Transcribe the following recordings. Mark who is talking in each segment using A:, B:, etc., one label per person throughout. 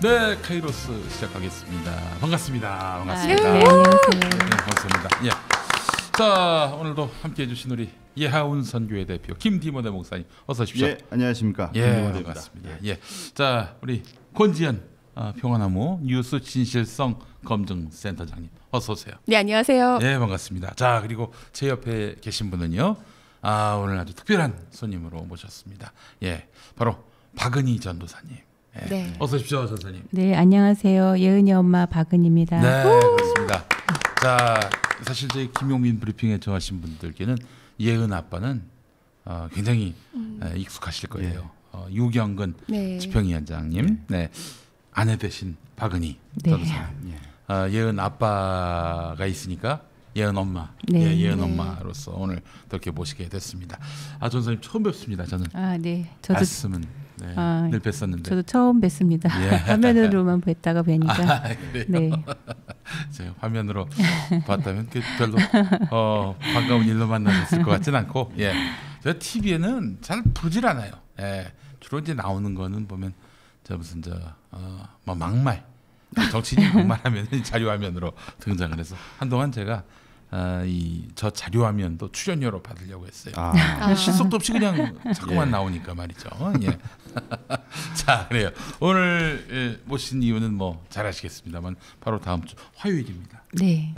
A: 네, 카이로스 시작하겠습니다. 반갑습니다. 반갑습니다.
B: 네, 안녕하세요.
A: 네, 반갑습니다. 예. 자, 오늘도 함께해 주신 우리 예하운 선교회 대표 김디모데 목사님 어서 오십시오.
C: 예, 안녕하십니까.
A: 예, 반갑습니다. 예. 자, 우리 권지연 평화나무 뉴스 진실성 검증 센터장님 어서 오세요.
B: 네, 안녕하세요.
A: 예, 반갑습니다. 자, 그리고 제 옆에 계신 분은요. 오늘 아주 특별한 손님으로 모셨습니다. 예, 바로 박은희 전도사님. 예.
B: 네.
A: 어서 오십시오, 전사님.
D: 네, 안녕하세요. 예은이 엄마 박은입니다.
A: 네, 그렇습니다. 자, 사실 저희 김용민 브리핑에 정하신 분들께는 예은 아빠는 굉장히 익숙하실 거예요. 유경근
B: 네.
A: 집행위원장님, 네. 아내 되신 박은희
D: 네.
A: 전도사님. 예은 아빠가 있으니까 예은 엄마,
D: 네.
A: 예은
B: 네.
A: 엄마로서 오늘 이렇게 모시게 됐습니다. 전사님 처음 뵙습니다. 저는
D: 네. 저도
A: 말씀은 늘 뵀었는데.
D: 저도 처음 뵙습니다.
A: 예.
D: 화면으로만 뵀다가 뵈니까.
A: 그래요?
D: 네.
A: 제가 화면으로 봤다면 별로 반가운 일로 만나셨을 것 같진 않고, 예, 제가 TV에는 잘 보질 않아요. 예, 주로 이제 나오는 거는 보면 저 무슨 뭐 막말, 정치인 막말하면 자료화면으로 등장을 해서 한동안 제가 저 자료화면도 출연료로 받으려고 했어요. 실속도 없이 그냥 자꾸만 나오니까 말이죠. 예. 자, 그래요. 오늘 모신 이유는 뭐 잘 아시겠습니다만 바로 다음 주 화요일입니다.
D: 네.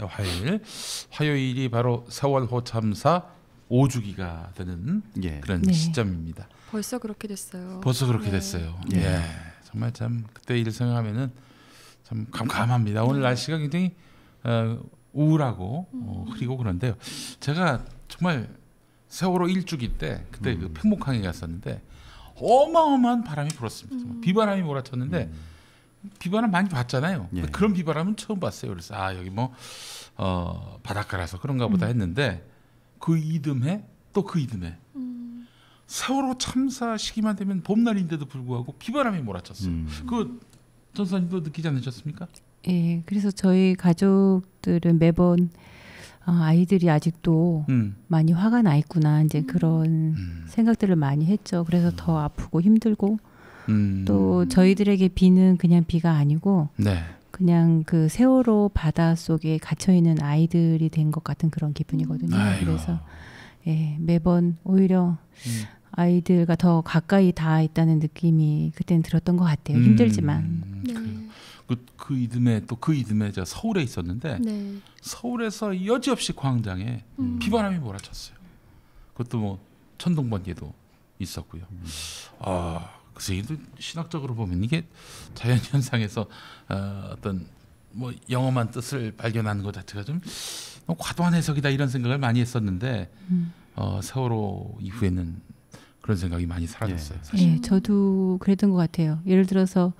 A: 화요일이 바로 세월호 참사 5주기가 되는 그런
D: 네.
A: 시점입니다.
B: 벌써 그렇게 됐어요.
A: 벌써 그렇게
B: 네.
A: 됐어요. 예. 정말 참 그때 일을 생각하면은 참 감감합니다. 오늘 날씨가 굉장히 우울하고 흐리고 그런데요. 제가 정말 세월호 1주기 때 그때 그 팽목항에 갔었는데 어마어마한 바람이 불었습니다. 정말 비바람이 몰아쳤는데 비바람 많이 봤잖아요.
C: 예.
A: 그런 비바람은 처음 봤어요. 그래서 여기 뭐 바닷가라서 그런가 보다 했는데 그 이듬해 또 그 이듬해 세월호 참사 시기만 되면 봄날인데도 불구하고 비바람이 몰아쳤어요. 그 전사님도 느끼지 않으셨습니까?
D: 예. 그래서 저희 가족들은 매번 아이들이 아직도 많이 화가 나 있구나. 이제 그런 생각들을 많이 했죠. 그래서 더 아프고 힘들고 또 저희들에게 비는 그냥 비가 아니고
A: 네.
D: 그냥 그 세월호 바다 속에 갇혀 있는 아이들이 된 것 같은 그런 기분이거든요.
A: 아이고.
D: 그래서 예, 매번 오히려 아이들과 더 가까이 닿아 있다는 느낌이 그때는 들었던 것 같아요. 힘들지만.
B: 네.
A: 그 이듬해 또 그 이듬해 제가 서울에 있었는데
B: 네.
A: 서울에서 여지없이 광장에 비바람이 몰아쳤어요. 그것도 뭐 천둥번개도 있었고요. 그래서 이게 신학적으로 보면 이게 자연 현상에서 어떤 뭐 영험한 뜻을 발견하는 것 자체가 좀 과도한 해석이다 이런 생각을 많이 했었는데 세월호 이후에는 그런 생각이 많이 사라졌어요. 사실.
D: 예, 저도 그랬던 것 같아요. 예를 들어서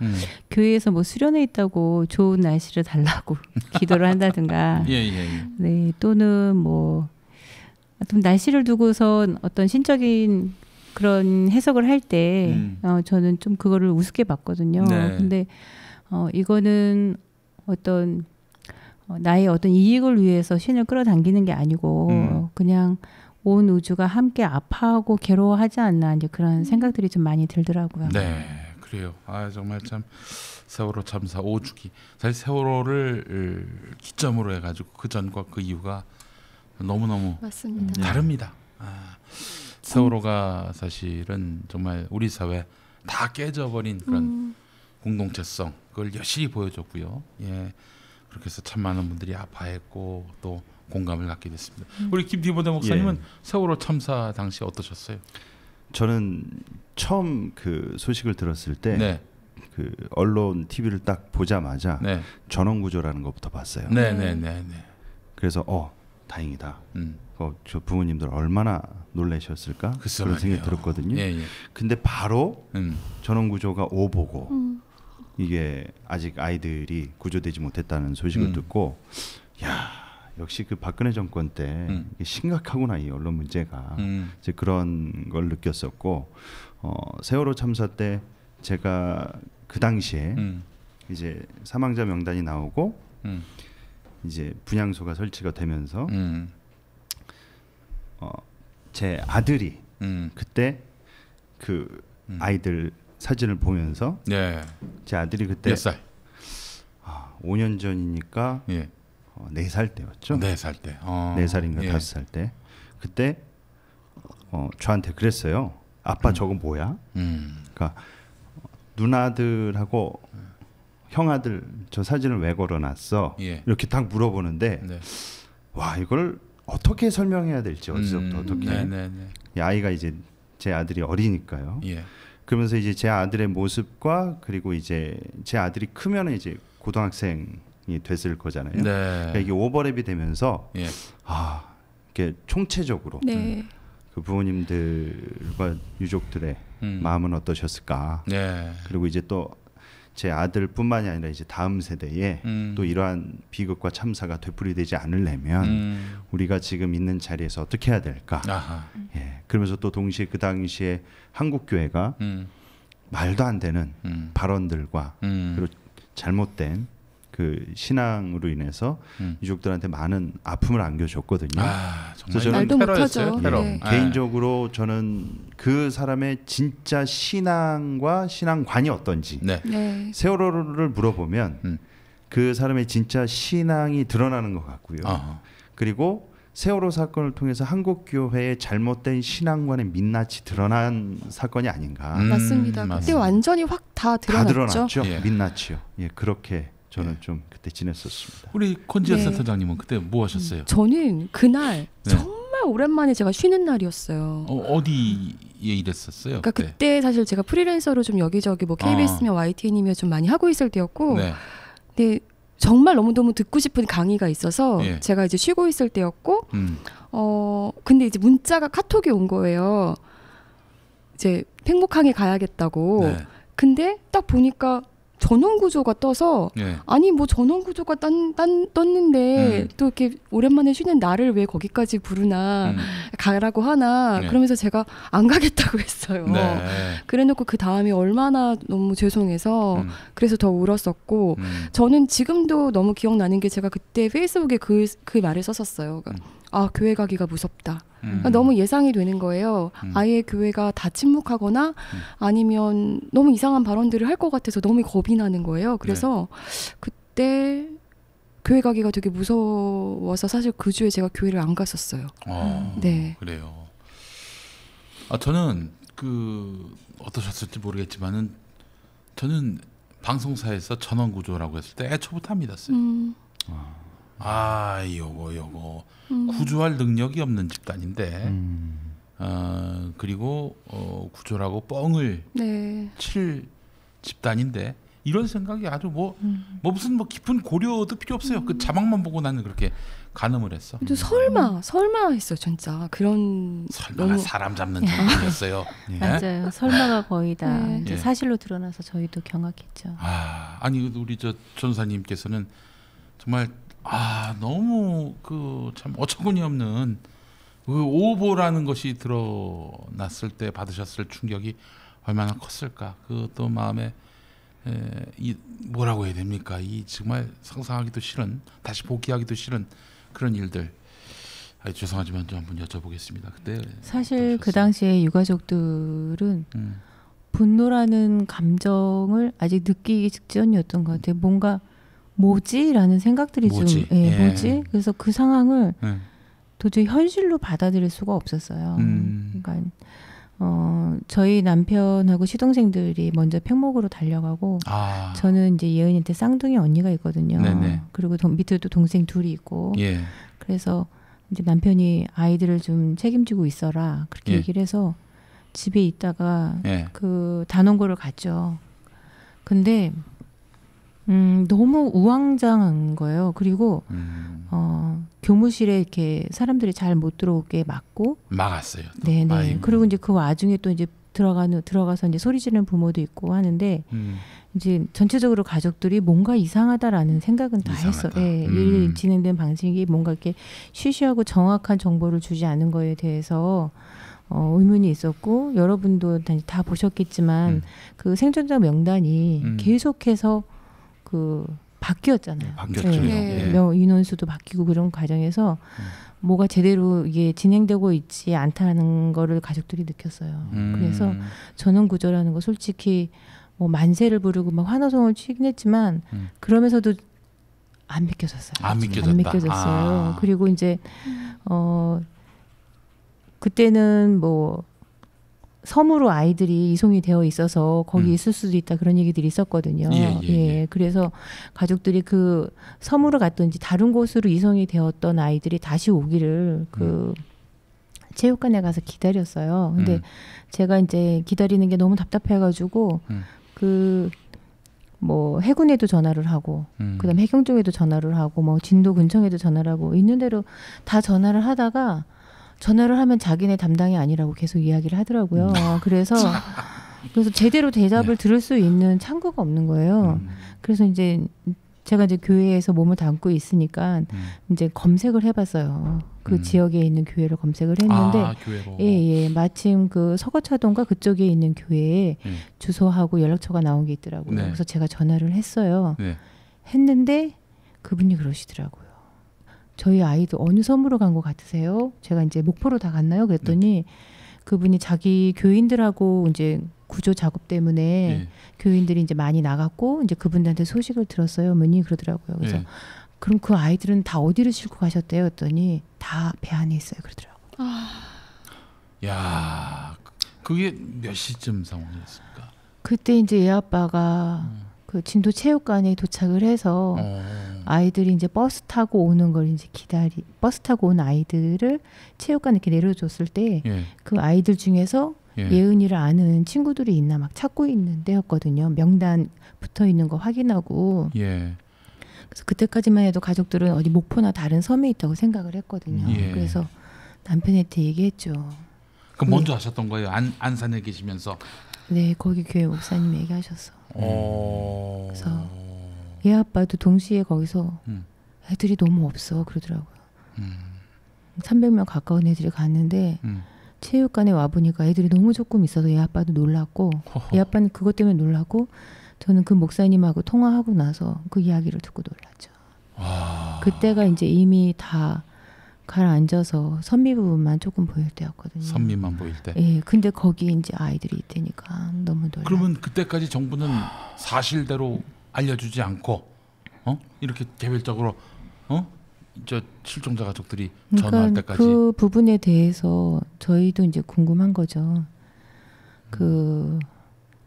D: 교회에서 뭐 수련회 있다고 좋은 날씨를 달라고 기도를 한다든가,
A: 예.
D: 네, 또는 뭐 어떤 날씨를 두고선 어떤 신적인 그런 해석을 할 때, 저는 좀 그거를 우습게 봤거든요.
A: 네.
D: 근데 이거는 어떤 나의 어떤 이익을 위해서 신을 끌어당기는 게 아니고 그냥 온 우주가 함께 아파하고 괴로워하지 않나 이제 그런 생각들이 좀 많이 들더라고요.
A: 네, 그래요. 정말 참 세월호 참사 5주기. 사실 세월호를 기점으로 해가지고 그 전과 그 이후가 너무너무
B: 맞습니다.
A: 다릅니다. 세월호가 사실은 정말 우리 사회 다 깨져버린 그런 공동체성 그걸 여실히 보여줬고요. 예, 그렇게 해서 참 많은 분들이 아파했고 또 공감을 갖게 됐습니다. 우리 김디모데 목사님은 세월호 참사 당시 어떠셨어요?
C: 저는 처음 그 소식을 들었을 때 그 언론 TV를 딱 보자마자 전원구조라는 것부터 봤어요.
A: 네.
C: 그래서 다행이다. 저 부모님들 얼마나 놀라셨을까 그런 생각이 들었거든요. 근데 바로 전원구조가 오보고 이게 아직 아이들이 구조되지 못했다는 소식을 듣고 역시 그 박근혜 정권 때 이게 심각하구나 이 언론 문제가 이제 그런 걸 느꼈었고 세월호 참사 때 제가 그 당시에 이제 사망자 명단이 나오고 이제 분향소가 설치가 되면서 제 아들이 그때 그 아이들 사진을 보면서
A: 네.
C: 제 아들이 그때
A: 몇 살?
C: 5년 전이니까
A: 예.
C: 4살 때였죠.
A: 4살 때.
C: 4살인가 5살 때. 그때 저한테 그랬어요. 아빠 저거 뭐야? 그러니까 누나들하고 형아들 저 사진을 왜 걸어놨어?
A: 예.
C: 이렇게 딱 물어보는데
A: 네.
C: 와 이걸 어떻게 설명해야 될지 어디서부터 어떻게 이 아이가 이제 제 아들이 어리니까요.
A: 예.
C: 그러면서 이제 제 아들의 모습과 그리고 이제 제 아들이 크면은 이제 고등학생이 됐을 거잖아요.
A: 네.
C: 그러니까 이게 오버랩이 되면서
A: 예.
C: 이게 총체적으로
B: 네.
C: 그 부모님들과 유족들의 마음은 어떠셨을까?
A: 네.
C: 그리고 이제 또 제 아들뿐만이 아니라 이제 다음 세대에 또 이러한 비극과 참사가 되풀이되지 않으려면 우리가 지금 있는 자리에서 어떻게 해야 될까? 예. 그러면서 또 동시에 그 당시에 한국 교회가 말도 안 되는 발언들과 그리고 잘못된 그 신앙으로 인해서 유족들한테 많은 아픔을 안겨줬거든요.
A: 정말
B: 말도 못하죠.
C: 네. 개인적으로 저는 그 사람의 진짜 신앙과 신앙관이 어떤지
B: 네.
C: 세월호를 물어보면 그 사람의 진짜 신앙이 드러나는 것 같고요. 그리고 세월호 사건을 통해서 한국 교회의 잘못된 신앙관의 민낯이 드러난 사건이 아닌가.
B: 맞습니다. 그때 완전히 확 다 드러났죠.
C: 예. 민낯이요. 예, 그렇게 저는 좀 그때 지냈었습니다.
A: 우리 권지현 센터장님은 그때 뭐 하셨어요?
B: 저는 그날 정말 오랜만에 제가 쉬는 날이었어요.
A: 어디에 일했었어요?
B: 그러니까 그때 사실 제가 프리랜서로 좀 여기저기 뭐 KBS며 YTN이며 좀 많이 하고 있을 때였고, 근데 정말 너무너무 듣고 싶은 강의가 있어서 제가 이제 쉬고 있을 때였고, 근데 이제 문자가 카톡이 온 거예요. 이제 팽목항에 가야겠다고. 근데 딱 보니까 전원 구조가 떠서 아니 뭐 전원 구조가 떴는데 또 이렇게 오랜만에 쉬는 나를 왜 거기까지 부르나 가라고 하나 그러면서 제가 안 가겠다고 했어요. 그래놓고 그 다음에 얼마나 너무 죄송해서 그래서 더 울었었고 저는 지금도 너무 기억나는 게 제가 그때 페이스북에 그 말을 썼었어요. 그러니까 교회 가기가 무섭다. 그러니까 너무 예상이 되는 거예요. 아예 교회가 다 침묵하거나 아니면 너무 이상한 발언들을 할 것 같아서 너무 겁이 나는 거예요. 그래서 그때 교회 가기가 되게 무서워서 사실 그 주에 제가 교회를 안 갔었어요. 네.
A: 그래요. 저는 어떠셨을지 모르겠지만은 저는 방송사에서 전원구조라고 했을 때 애초부터 안 믿었어요. 요거 구조할 능력이 없는 집단인데 그리고 구조라고 뻥을 칠 집단인데 이런 생각이 아주 무슨 깊은 고려도 필요 없어요. 그 자막만 보고 나는 그렇게 가늠을 했어.
B: 근데 설마 했어 진짜 그런
A: 설마가 사람 잡는 정도였어요.
D: 맞아요. 설마가 거의 다 이제 사실로 드러나서 저희도 경악했죠.
A: 아니 우리 전사님께서는 정말 너무 참 어처구니 없는 오보라는 것이 드러났을 때 받으셨을 충격이 얼마나 컸을까. 그것도 마음에 뭐라고 해야 됩니까? 이 정말 상상하기도 싫은, 다시 보기하기도 싫은 그런 일들. 죄송하지만 좀 한번 여쭤보겠습니다. 그때
D: 사실 그 당시에 유가족들은 분노라는 감정을 아직 느끼기 직전이었던 것 같아요. 뭔가 뭐지라는 생각들이 뭐지? 뭐지? 그래서 그 상황을 도저히 현실로 받아들일 수가 없었어요. 그러니까 저희 남편하고 시동생들이 먼저 팽목으로 달려가고 저는 이제 예은이한테 쌍둥이 언니가 있거든요. 그리고 밑에 또 동생 둘이 있고 그래서 이제 남편이 아이들을 좀 책임지고 있어라 그렇게 얘기를 해서 집에 있다가 그 단원고를 갔죠. 근데 너무 우왕좌왕한 거예요. 그리고 교무실에 이렇게 사람들이 잘 못 들어오게
A: 막았어요.
D: 네네. 그리고 이제 그 와중에 또 이제 들어가서 이제 소리 지르는 부모도 있고 하는데 이제 전체적으로 가족들이 뭔가 이상하다라는 생각은 다 했어요. 일 진행된 방식이 뭔가 이렇게 쉬쉬하고 정확한 정보를 주지 않은 거에 대해서 의문이 있었고 여러분도 다 보셨겠지만 그 생존자 명단이 계속해서 바뀌었잖아요.
A: 바뀌었죠.
D: 인원수도 바뀌고 그런 과정에서 뭐가 제대로 이게 진행되고 있지 않다는 거를 가족들이 느꼈어요. 그래서 전원구조라는 거 솔직히 뭐 만세를 부르고 막 환호성을 치긴 했지만 그러면서도 안 믿겨졌어요.
A: 안
D: 믿겨졌어요. 그리고 이제 그때는 뭐 섬으로 아이들이 이송이 되어 있어서 거기 있을 수도 있다 그런 얘기들이 있었거든요. 예. 그래서 가족들이 그 섬으로 갔든지 다른 곳으로 이송이 되었던 아이들이 다시 오기를 그 체육관에 가서 기다렸어요. 근데 제가 이제 기다리는 게 너무 답답해가지고 그 뭐 해군에도 전화를 하고 그다음에 해경쪽에도 전화를 하고 뭐 진도 군청에도 전화를 하고 있는 대로 다 전화를 하다가 전화를 하면 자기네 담당이 아니라고 계속 이야기를 하더라고요. 그래서 제대로 대답을 들을 수 있는 창구가 없는 거예요. 그래서 이제 제가 이제 교회에서 몸을 담고 있으니까 이제 검색을 해봤어요. 그 지역에 있는 교회를 검색을 했는데, 예, 마침 그 서거차동가 그쪽에 있는 교회에 주소하고 연락처가 나온 게 있더라고요.
A: 네.
D: 그래서 제가 전화를 했어요.
A: 네.
D: 했는데 그분이 그러시더라고요. 저희 아이도 어느 섬으로 간 것 같으세요? 제가 이제 목포로 다 갔나요? 그랬더니 그분이 자기 교인들하고 이제 구조 작업 때문에 교인들이 이제 많이 나갔고 이제 그분들한테 소식을 들었어요. 어머니 그러더라고요. 그래서 그럼 그 아이들은 다 어디를 싣고 가셨대요? 했더니 다 배 안에 있어요. 그러더라고요.
A: 야, 그게 몇 시쯤 상황이었습니까?
D: 그때 이제 애 아빠가 그 진도 체육관에 도착을 해서 아이들이 이제 버스 타고 오는 걸 이제 버스 타고 온 아이들을 체육관에 이렇게 내려줬을 때 그 아이들 중에서 예은이를 아는 친구들이 있나 막 찾고 있는 때였거든요. 명단 붙어 있는 거 확인하고. 그래서 그때까지만 해도 가족들은 어디 목포나 다른 섬에 있다고 생각을 했거든요. 그래서 남편한테 얘기했죠.
A: 그럼 먼저 하셨던 거예요? 안산에 계시면서?
D: 네, 거기 교회 목사님 얘기하셨어. 그래서 얘 아빠도 동시에 거기서 애들이 너무 없어 그러더라고요. 300명 가까운 애들이 갔는데 체육관에 와보니까 애들이 너무 조금 있어서 얘 아빠도 놀랐고 얘 아빠는 그것 때문에 놀랐고 저는 그 목사님하고 통화하고 나서 그 이야기를 듣고 놀랐죠. 그때가 이제 이미 다 가라앉아서 선미 부분만 조금 보일 때였거든요.
A: 선미만 보일 때.
D: 예, 근데 거기에 이제 아이들이 있다니까 너무 놀랐죠.
A: 그러면 그때까지 정부는 사실대로 알려주지 않고 이렇게 개별적으로 저 실종자 가족들이 전화할 때까지
D: 그 부분에 대해서 저희도 이제 궁금한 거죠.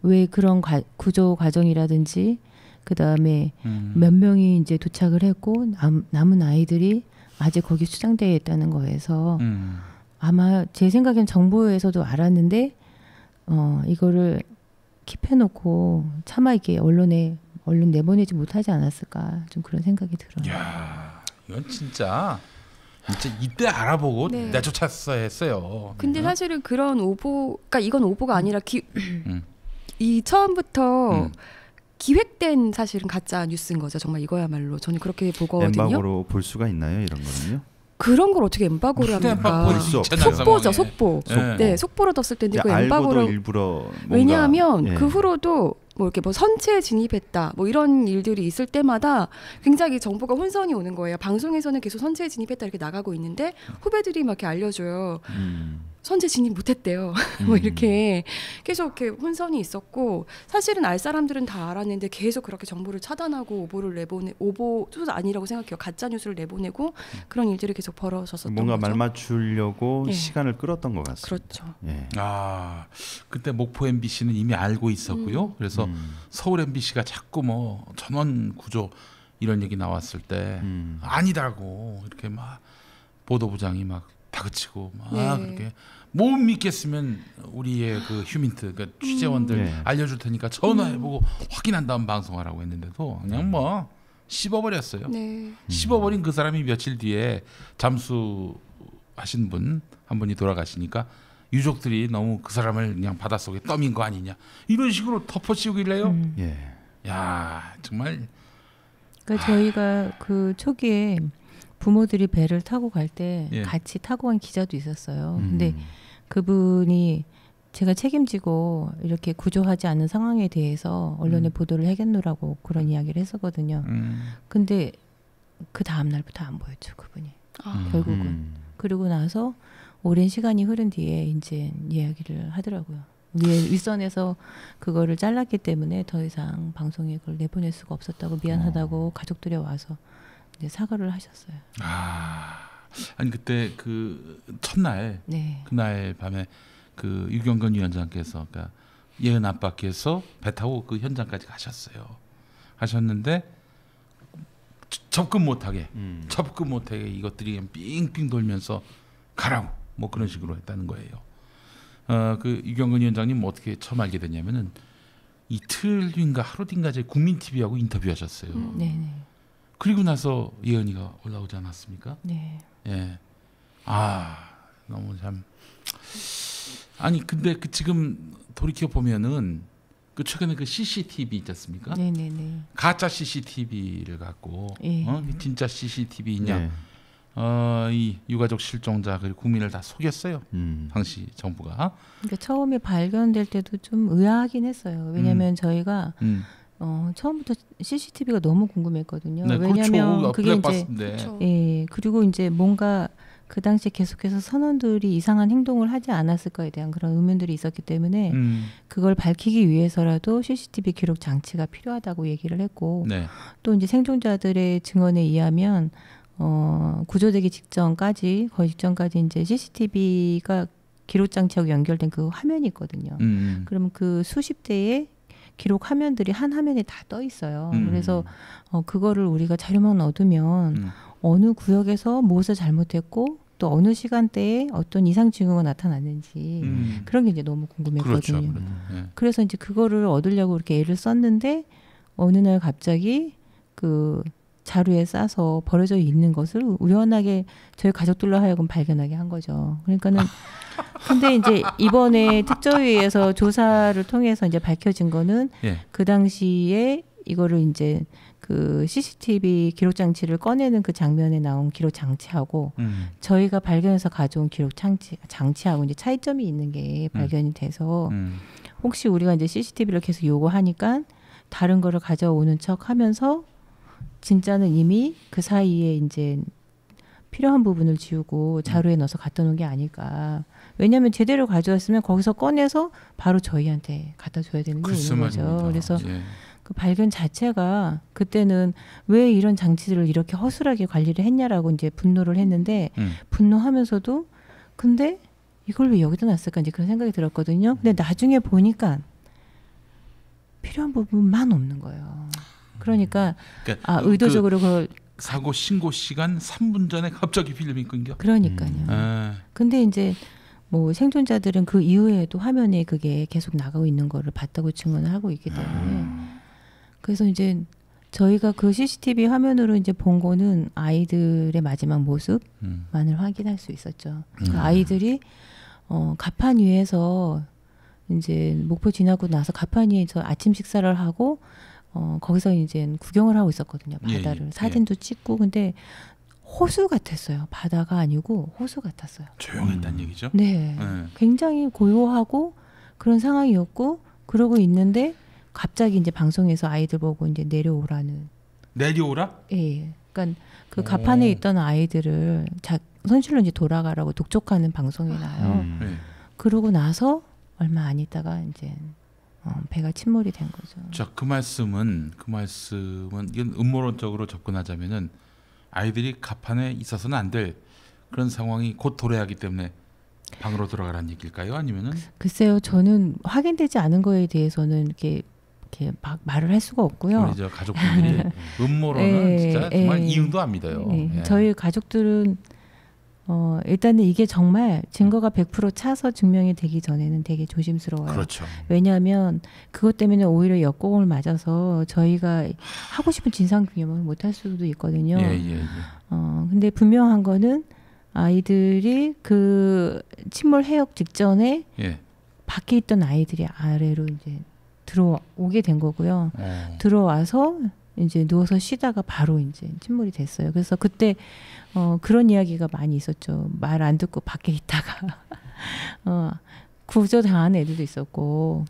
D: 왜 그런 구조 과정이라든지 그 다음에 몇 명이 이제 도착을 했고 남은 아이들이 아직 거기 수장되어 있다는 거에서 아마 제 생각엔 정부에서도 알았는데 이거를 킵해놓고 차마 이렇게 얼른 내보내지 못하지 않았을까 좀 그런 생각이 들어요.
A: 야, 이건 진짜 이때 알아보고 내쫓았어야 했어요.
B: 근데 사실은 그런 그러니까 이건 오보가 아니라 이 처음부터 기획된 사실은 가짜 뉴스인 거죠. 정말 이거야말로 저는 그렇게 보거든요.
C: 엠바고로 볼 수가 있나요, 이런 거는요?
B: 그런 걸 어떻게 엠바고를 합니까? 속보죠, 속보. 네, 속보로 뒀을 텐데 그 엠바고로
C: 일부러
B: 왜냐하면 그 후로도 뭐 이렇게 뭐 선체에 진입했다 뭐 이런 일들이 있을 때마다 굉장히 정보가 혼선이 오는 거예요. 방송에서는 계속 선체에 진입했다 이렇게 나가고 있는데 후배들이 막 이렇게 알려줘요. 선체 진입 못했대요. 뭐 이렇게 계속 이렇게 혼선이 있었고 사실은 알 사람들은 다 알았는데 계속 그렇게 정보를 차단하고 오보도 아니라고 생각해요. 가짜 뉴스를 내보내고 그런 일들이 계속 벌어졌었던
C: 뭔가
B: 거죠.
C: 말 맞추려고 시간을 끌었던 것 같습니다.
B: 그렇죠.
A: 그때 목포 MBC는 이미 알고 있었고요. 그래서 서울 MBC가 자꾸 뭐 전원 구조 이런 얘기 나왔을 때 아니다고 이렇게 막 보도부장이 막 다그치고 막 그렇게 못 믿겠으면 우리의 그 휴민트 그 취재원들 알려줄 테니까 전화해보고 확인한 다음 방송하라고 했는데도 그냥 뭐 씹어버렸어요. 씹어버린 그 사람이 며칠 뒤에 잠수하신 분 한 분이 돌아가시니까 유족들이 너무 그 사람을 그냥 바닷속에 떠민 거 아니냐 이런 식으로 덮어씌우길래요. 야 정말.
D: 그러니까 저희가 그 초기에 부모들이 배를 타고 갈 때 같이 타고 간 기자도 있었어요. 근데 그분이 제가 책임지고 이렇게 구조하지 않는 상황에 대해서 언론에 보도를 해겠노라고 그런 이야기를 했었거든요. 근데 그 다음 날부터 안 보였죠, 그분이. 결국은. 그리고 나서 오랜 시간이 흐른 뒤에 이제 이야기를 하더라고요. 윗선에서 그거를 잘랐기 때문에 더 이상 방송에 그걸 내보낼 수가 없었다고 미안하다고 가족들이 와서 이제 사과를 하셨어요.
A: 아니 그때 그 첫날
D: 네.
A: 그날 밤에 그 유경건 위원장께서 그러니까 예은 아빠께서 배 타고 그 현장까지 가셨는데 접근 못하게 이것들이 삥삥 돌면서 가라고 뭐 그런 식으로 했다는 거예요. 그 유경건 위원장님 어떻게 처음 알게 됐냐면은 이틀 뒤인가 하루 뒤인가 제 국민 TV하고 인터뷰하셨어요.
D: 네네.
A: 그리고 나서 예은이가 올라오지 않았습니까?
D: 네.
A: 예. 너무 참. 아니 근데 그 지금 돌이켜 보면은 그 최근에 그 CCTV 있지 않습니까?
D: 네네네.
A: 가짜 CCTV를 갖고 진짜 CCTV냐?
C: 네.
A: 이 유가족 실종자 그리고 국민을 다 속였어요. 당시 정부가.
D: 그러니까 처음에 발견될 때도 좀 의아하긴 했어요. 왜냐하면 저희가 처음부터 CCTV가 너무 궁금했거든요.
A: 네,
D: 왜냐하면
A: 그렇죠.
D: 그게 이제
B: 그렇죠.
D: 예, 그리고 이제 뭔가 그 당시에 계속해서 선원들이 이상한 행동을 하지 않았을까에 대한 그런 의문들이 있었기 때문에 그걸 밝히기 위해서라도 CCTV 기록 장치가 필요하다고 얘기를 했고
A: 네.
D: 또 이제 생존자들의 증언에 의하면 구조되기 직전까지 거의 직전까지 이제 CCTV가 기록 장치하고 연결된 그 화면이 있거든요. 그러면 그 수십 대의 기록 화면들이 한 화면에 다 떠 있어요. 그래서 그거를 우리가 자료만 얻으면 어느 구역에서 무엇을 잘못했고 또 어느 시간대에 어떤 이상 징후가 나타났는지 그런 게 이제 너무 궁금했거든요.
A: 그렇죠. 네.
D: 그래서 이제 그거를 얻으려고 이렇게 애를 썼는데 어느 날 갑자기 그 자루에 싸서 버려져 있는 것을 우연하게 저희 가족들로 하여금 발견하게 한 거죠. 그러니까는 근데 이제 이번에 특조위에서 조사를 통해서 이제 밝혀진 거는 그 당시에 이거를 이제 그 CCTV 기록 장치를 꺼내는 그 장면에 나온 기록 장치하고 저희가 발견해서 가져온 기록 장치하고 이제 차이점이 있는 게 발견이 돼서 혹시 우리가 이제 CCTV를 계속 요구하니까 다른 거를 가져오는 척 하면서 진짜는 이미 그 사이에 이제 필요한 부분을 지우고 자루에 넣어서 갖다 놓은 게 아닐까. 왜냐하면 제대로 가져왔으면 거기서 꺼내서 바로 저희한테 갖다 줘야 되는 게 있는 거죠. 그래서 그 발견 자체가 그때는 왜 이런 장치들을 이렇게 허술하게 관리를 했냐라고 이제 분노를 했는데 분노하면서도 근데 이걸 왜 여기다 놨을까 이제 그런 생각이 들었거든요. 근데 나중에 보니까 필요한 부분만 없는 거예요. 그러니까 의도적으로 그걸
A: 사고 신고 시간 3분 전에 갑자기 필름이 끊겨.
D: 그러니까요. 근데 이제 뭐 생존자들은 그 이후에도 화면에 그게 계속 나가고 있는 거를 봤다고 증언을 하고 있기 때문에 그래서 이제 저희가 그 CCTV 화면으로 이제 본 거는 아이들의 마지막 모습만을 확인할 수 있었죠. 그 아이들이 가판 위에서 이제 목포 지나고 나서 가판 위에서 아침 식사를 하고 거기서 이제 구경을 하고 있었거든요. 바다를 사진도 찍고 근데 호수 같았어요. 바다가 아니고 호수 같았어요.
A: 조용했다는 얘기죠?
D: 네. 굉장히 고요하고 그런 상황이었고 그러고 있는데 갑자기 이제 방송에서 아이들 보고 이제 내려오라는.
A: 내려오라?
D: 예. 그러니까 그 가판에 있던 아이들을 선실로 이제 돌아가라고 독촉하는 방송이 나요. 그러고 나서 얼마 안 있다가 이제 배가 침몰이 된 거죠.
A: 자, 그 말씀은 이건 음모론적으로 접근하자면은 아이들이 가판에 있어서는 안 될 그런 상황이 곧 도래하기 때문에 방으로 들어가라는 얘기일까요? 아니면은
D: 글쎄요, 저는 확인되지 않은 거에 대해서는 이렇게 막 말을 할 수가 없고요.
A: 우리 저 가족분들이 음모론은 진짜 정말 이응도 안 믿어요.
D: 저희 가족들은 일단은 이게 정말 증거가 100% 차서 증명이 되기 전에는 되게 조심스러워요.
A: 그렇죠.
D: 왜냐하면 그것 때문에 오히려 역공을 맞아서 저희가 하고 싶은 진상규명을 못할 수도 있거든요. 근데 분명한 거는 아이들이 그 침몰 해역 직전에 밖에 있던 아이들이 아래로 이제 들어오게 된 거고요. 들어와서 이제 누워서 쉬다가 바로 이제 침몰이 됐어요. 그래서 그때 그런 이야기가 많이 있었죠. 말 안 듣고 밖에 있다가 구조 당한 애들도 있었고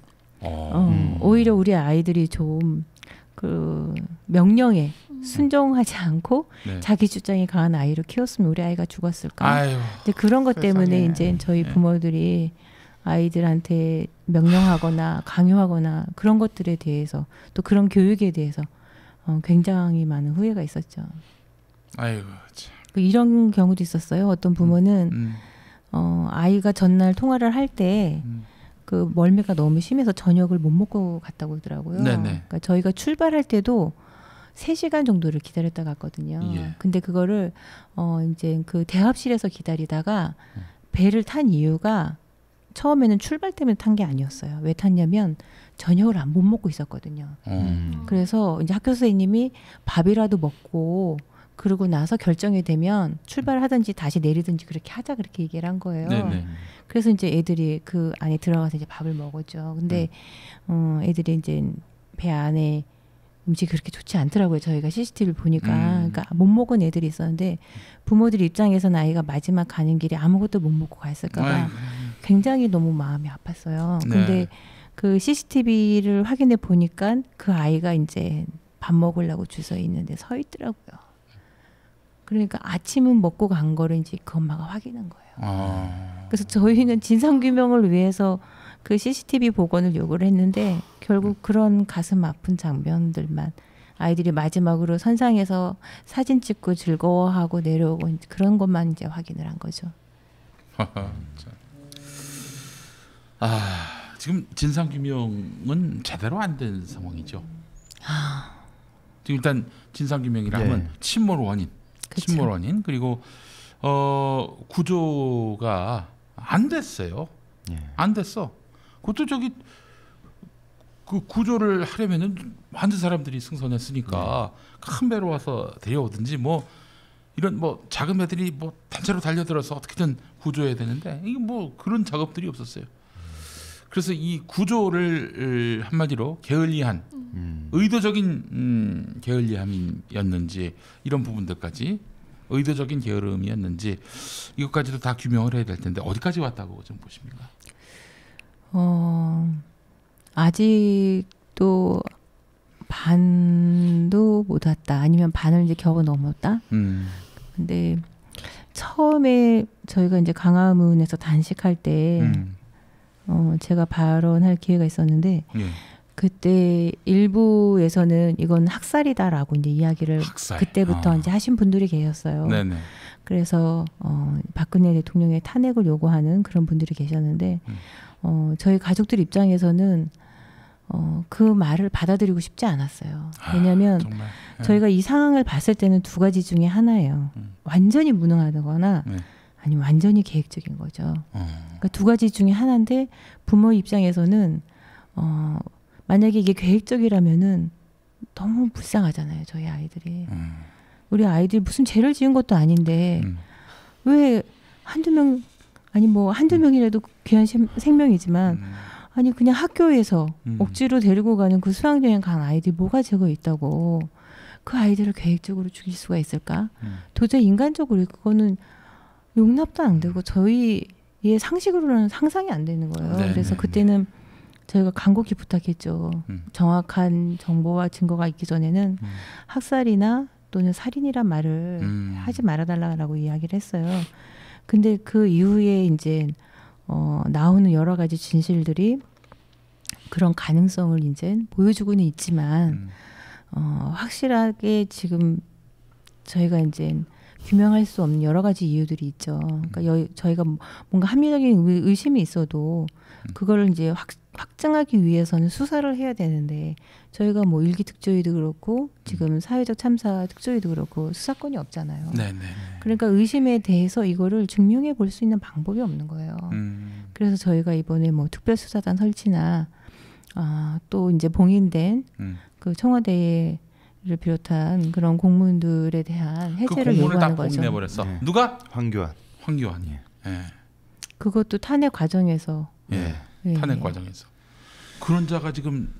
D: 오히려 우리 아이들이 좀 그 명령에 순종하지 않고 네. 자기 주장이 강한 아이로 키웠으면 우리 아이가 죽었을까?
A: 아유,
D: 이제 그런 것 때문에 이제 저희 부모들이 아이들한테 명령하거나 강요하거나 그런 것들에 대해서 또 그런 교육에 대해서 굉장히 많은 후회가 있었죠.
A: 아이고 참.
D: 이런 경우도 있었어요. 어떤 부모는 아이가 전날 통화를 할 때 그 멀미가 너무 심해서 저녁을 못 먹고 갔다고 그러더라고요.
A: 네네.
D: 그러니까 저희가 출발할 때도 3시간 정도를 기다렸다 갔거든요.
A: 예.
D: 근데 그거를 이제 그 대합실에서 기다리다가 배를 탄 이유가 처음에는 출발 때문에 탄 게 아니었어요. 왜 탔냐면 저녁을 못 먹고 있었거든요. 그래서 이제 학교 선생님이 밥이라도 먹고 그러고 나서 결정이 되면 출발하든지 다시 내리든지 그렇게 하자 그렇게 얘기를 한 거예요.
A: 네네.
D: 그래서 이제 애들이 그 안에 들어가서 이제 밥을 먹었죠. 근데 애들이 이제 배 안에 음식이 그렇게 좋지 않더라고요. 저희가 CCTV를 보니까. 그러니까 못 먹은 애들이 있었는데 부모들 입장에서는 아이가 마지막 가는 길에 아무것도 못 먹고 갔을까 봐 굉장히 너무 마음이 아팠어요. 근데
A: 네.
D: 그 CCTV를 확인해 보니까 그 아이가 이제 밥 먹으려고 줄 서 있는데 서 있더라고요. 그러니까 아침은 먹고 간 거를 이제 그 엄마가 확인한 거예요. 그래서 저희는 진상규명을 위해서 그 CCTV 복원을 요구를 했는데 결국 그런 가슴 아픈 장면들만 아이들이 마지막으로 선상에서 사진 찍고 즐거워하고 내려오고 그런 것만 이제 확인을 한 거죠.
A: 지금 진상규명은 제대로 안 된 상황이죠. 지금 일단 진상규명이라 하면 침몰 원인, 그쵸. 침몰 원인 그리고 구조가 안 됐어요. 안 됐어. 그것도 그 구조를 하려면은 많은 사람들이 승선했으니까 큰 배로 와서 데려오든지 뭐 이런 뭐 작은 배들이 뭐 단체로 달려들어서 어떻게든 구조해야 되는데 이게 뭐 그런 작업들이 없었어요. 그래서 이 구조를 한마디로 게을리한 의도적인 게을리함이었는지 이런 부분들까지 의도적인 게으름이었는지 이것까지도 다 규명을 해야 될 텐데 어디까지 왔다고 좀 보십니까?
D: 아직도 반도 못 왔다. 아니면 반을 이제 겨우 넘었다. 근데 처음에 저희가 이제 강화문에서 단식할 때 제가 발언할 기회가 있었는데 그때 일부에서는 이건 학살이다라고 이제 이야기를 그때부터 이제 하신 분들이 계셨어요.
A: 네네.
D: 그래서 박근혜 대통령의 탄핵을 요구하는 그런 분들이 계셨는데 저희 가족들 입장에서는 그 말을 받아들이고 싶지 않았어요. 왜냐하면 저희가 이 상황을 봤을 때는 두 가지 중에 하나예요. 완전히 무능하거나 아니면 완전히 계획적인 거죠. 그러니까 두 가지 중에 하나인데 부모 입장에서는 만약에 이게 계획적이라면은 너무 불쌍하잖아요. 저희 아이들이. 우리 아이들이 무슨 죄를 지은 것도 아닌데 왜 한두 명 아니 뭐 한두 명이라도 귀한 생명이지만 아니 그냥 학교에서 억지로 데리고 가는 그 수학여행 간 아이들이 뭐가 죄가 있다고 그 아이들을 계획적으로 죽일 수가 있을까? 도저히 인간적으로 그거는 용납도 안 되고 저희의 상식으로는 상상이 안 되는 거예요.
A: 네네.
D: 그래서 그때는 저희가 간곡히 부탁했죠. 정확한 정보와 증거가 있기 전에는 학살이나 또는 살인이란 말을 하지 말아달라고 이야기를 했어요. 근데 그 이후에 이제 나오는 여러 가지 진실들이 그런 가능성을 이제 보여주고는 있지만 확실하게 지금 저희가 이제 규명할 수 없는 여러 가지 이유들이 있죠. 그러니까 저희가 뭔가 합리적인 의심이 있어도 그걸 이제 확증하기 위해서는 수사를 해야 되는데 저희가 뭐 일기 특조위도 그렇고 지금 사회적 참사 특조위도 그렇고 수사권이 없잖아요.
A: 네네.
D: 그러니까 의심에 대해서 이거를 증명해 볼 수 있는 방법이 없는 거예요. 그래서 저희가 이번에 뭐 특별수사단 설치나 또 이제 봉인된 그 청와대를 비롯한 그런 공무원들에 대한 해제를 요구하는 거죠.
A: 봉인해버렸어. 네. 누가? 황교안이.
D: 네. 그것도 탄핵 과정에서.
A: 예. 탄핵 과정에서 그런 자가 지금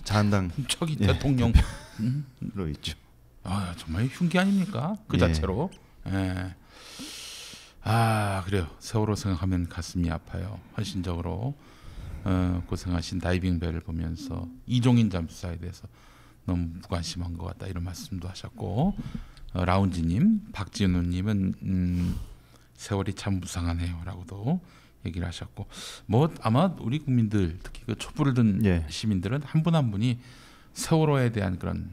C: 자한당
A: 척이 대통령으로
C: 있죠.
A: 정말 흉기 아닙니까? 그 자체로. 예. 그래요. 세월호 생각하면 가슴이 아파요. 헌신적으로 고생하신 다이빙 배를 보면서 이종인 잠수사에 대해서 너무 무관심한 것 같다 이런 말씀도 하셨고 라운지님, 박진우님은 세월이 참 무상하네요라고도 얘기를 하셨고 뭐 아마 우리 국민들 특히 그 촛불을 든 시민들은 한 분 한 분이 세월호에 대한 그런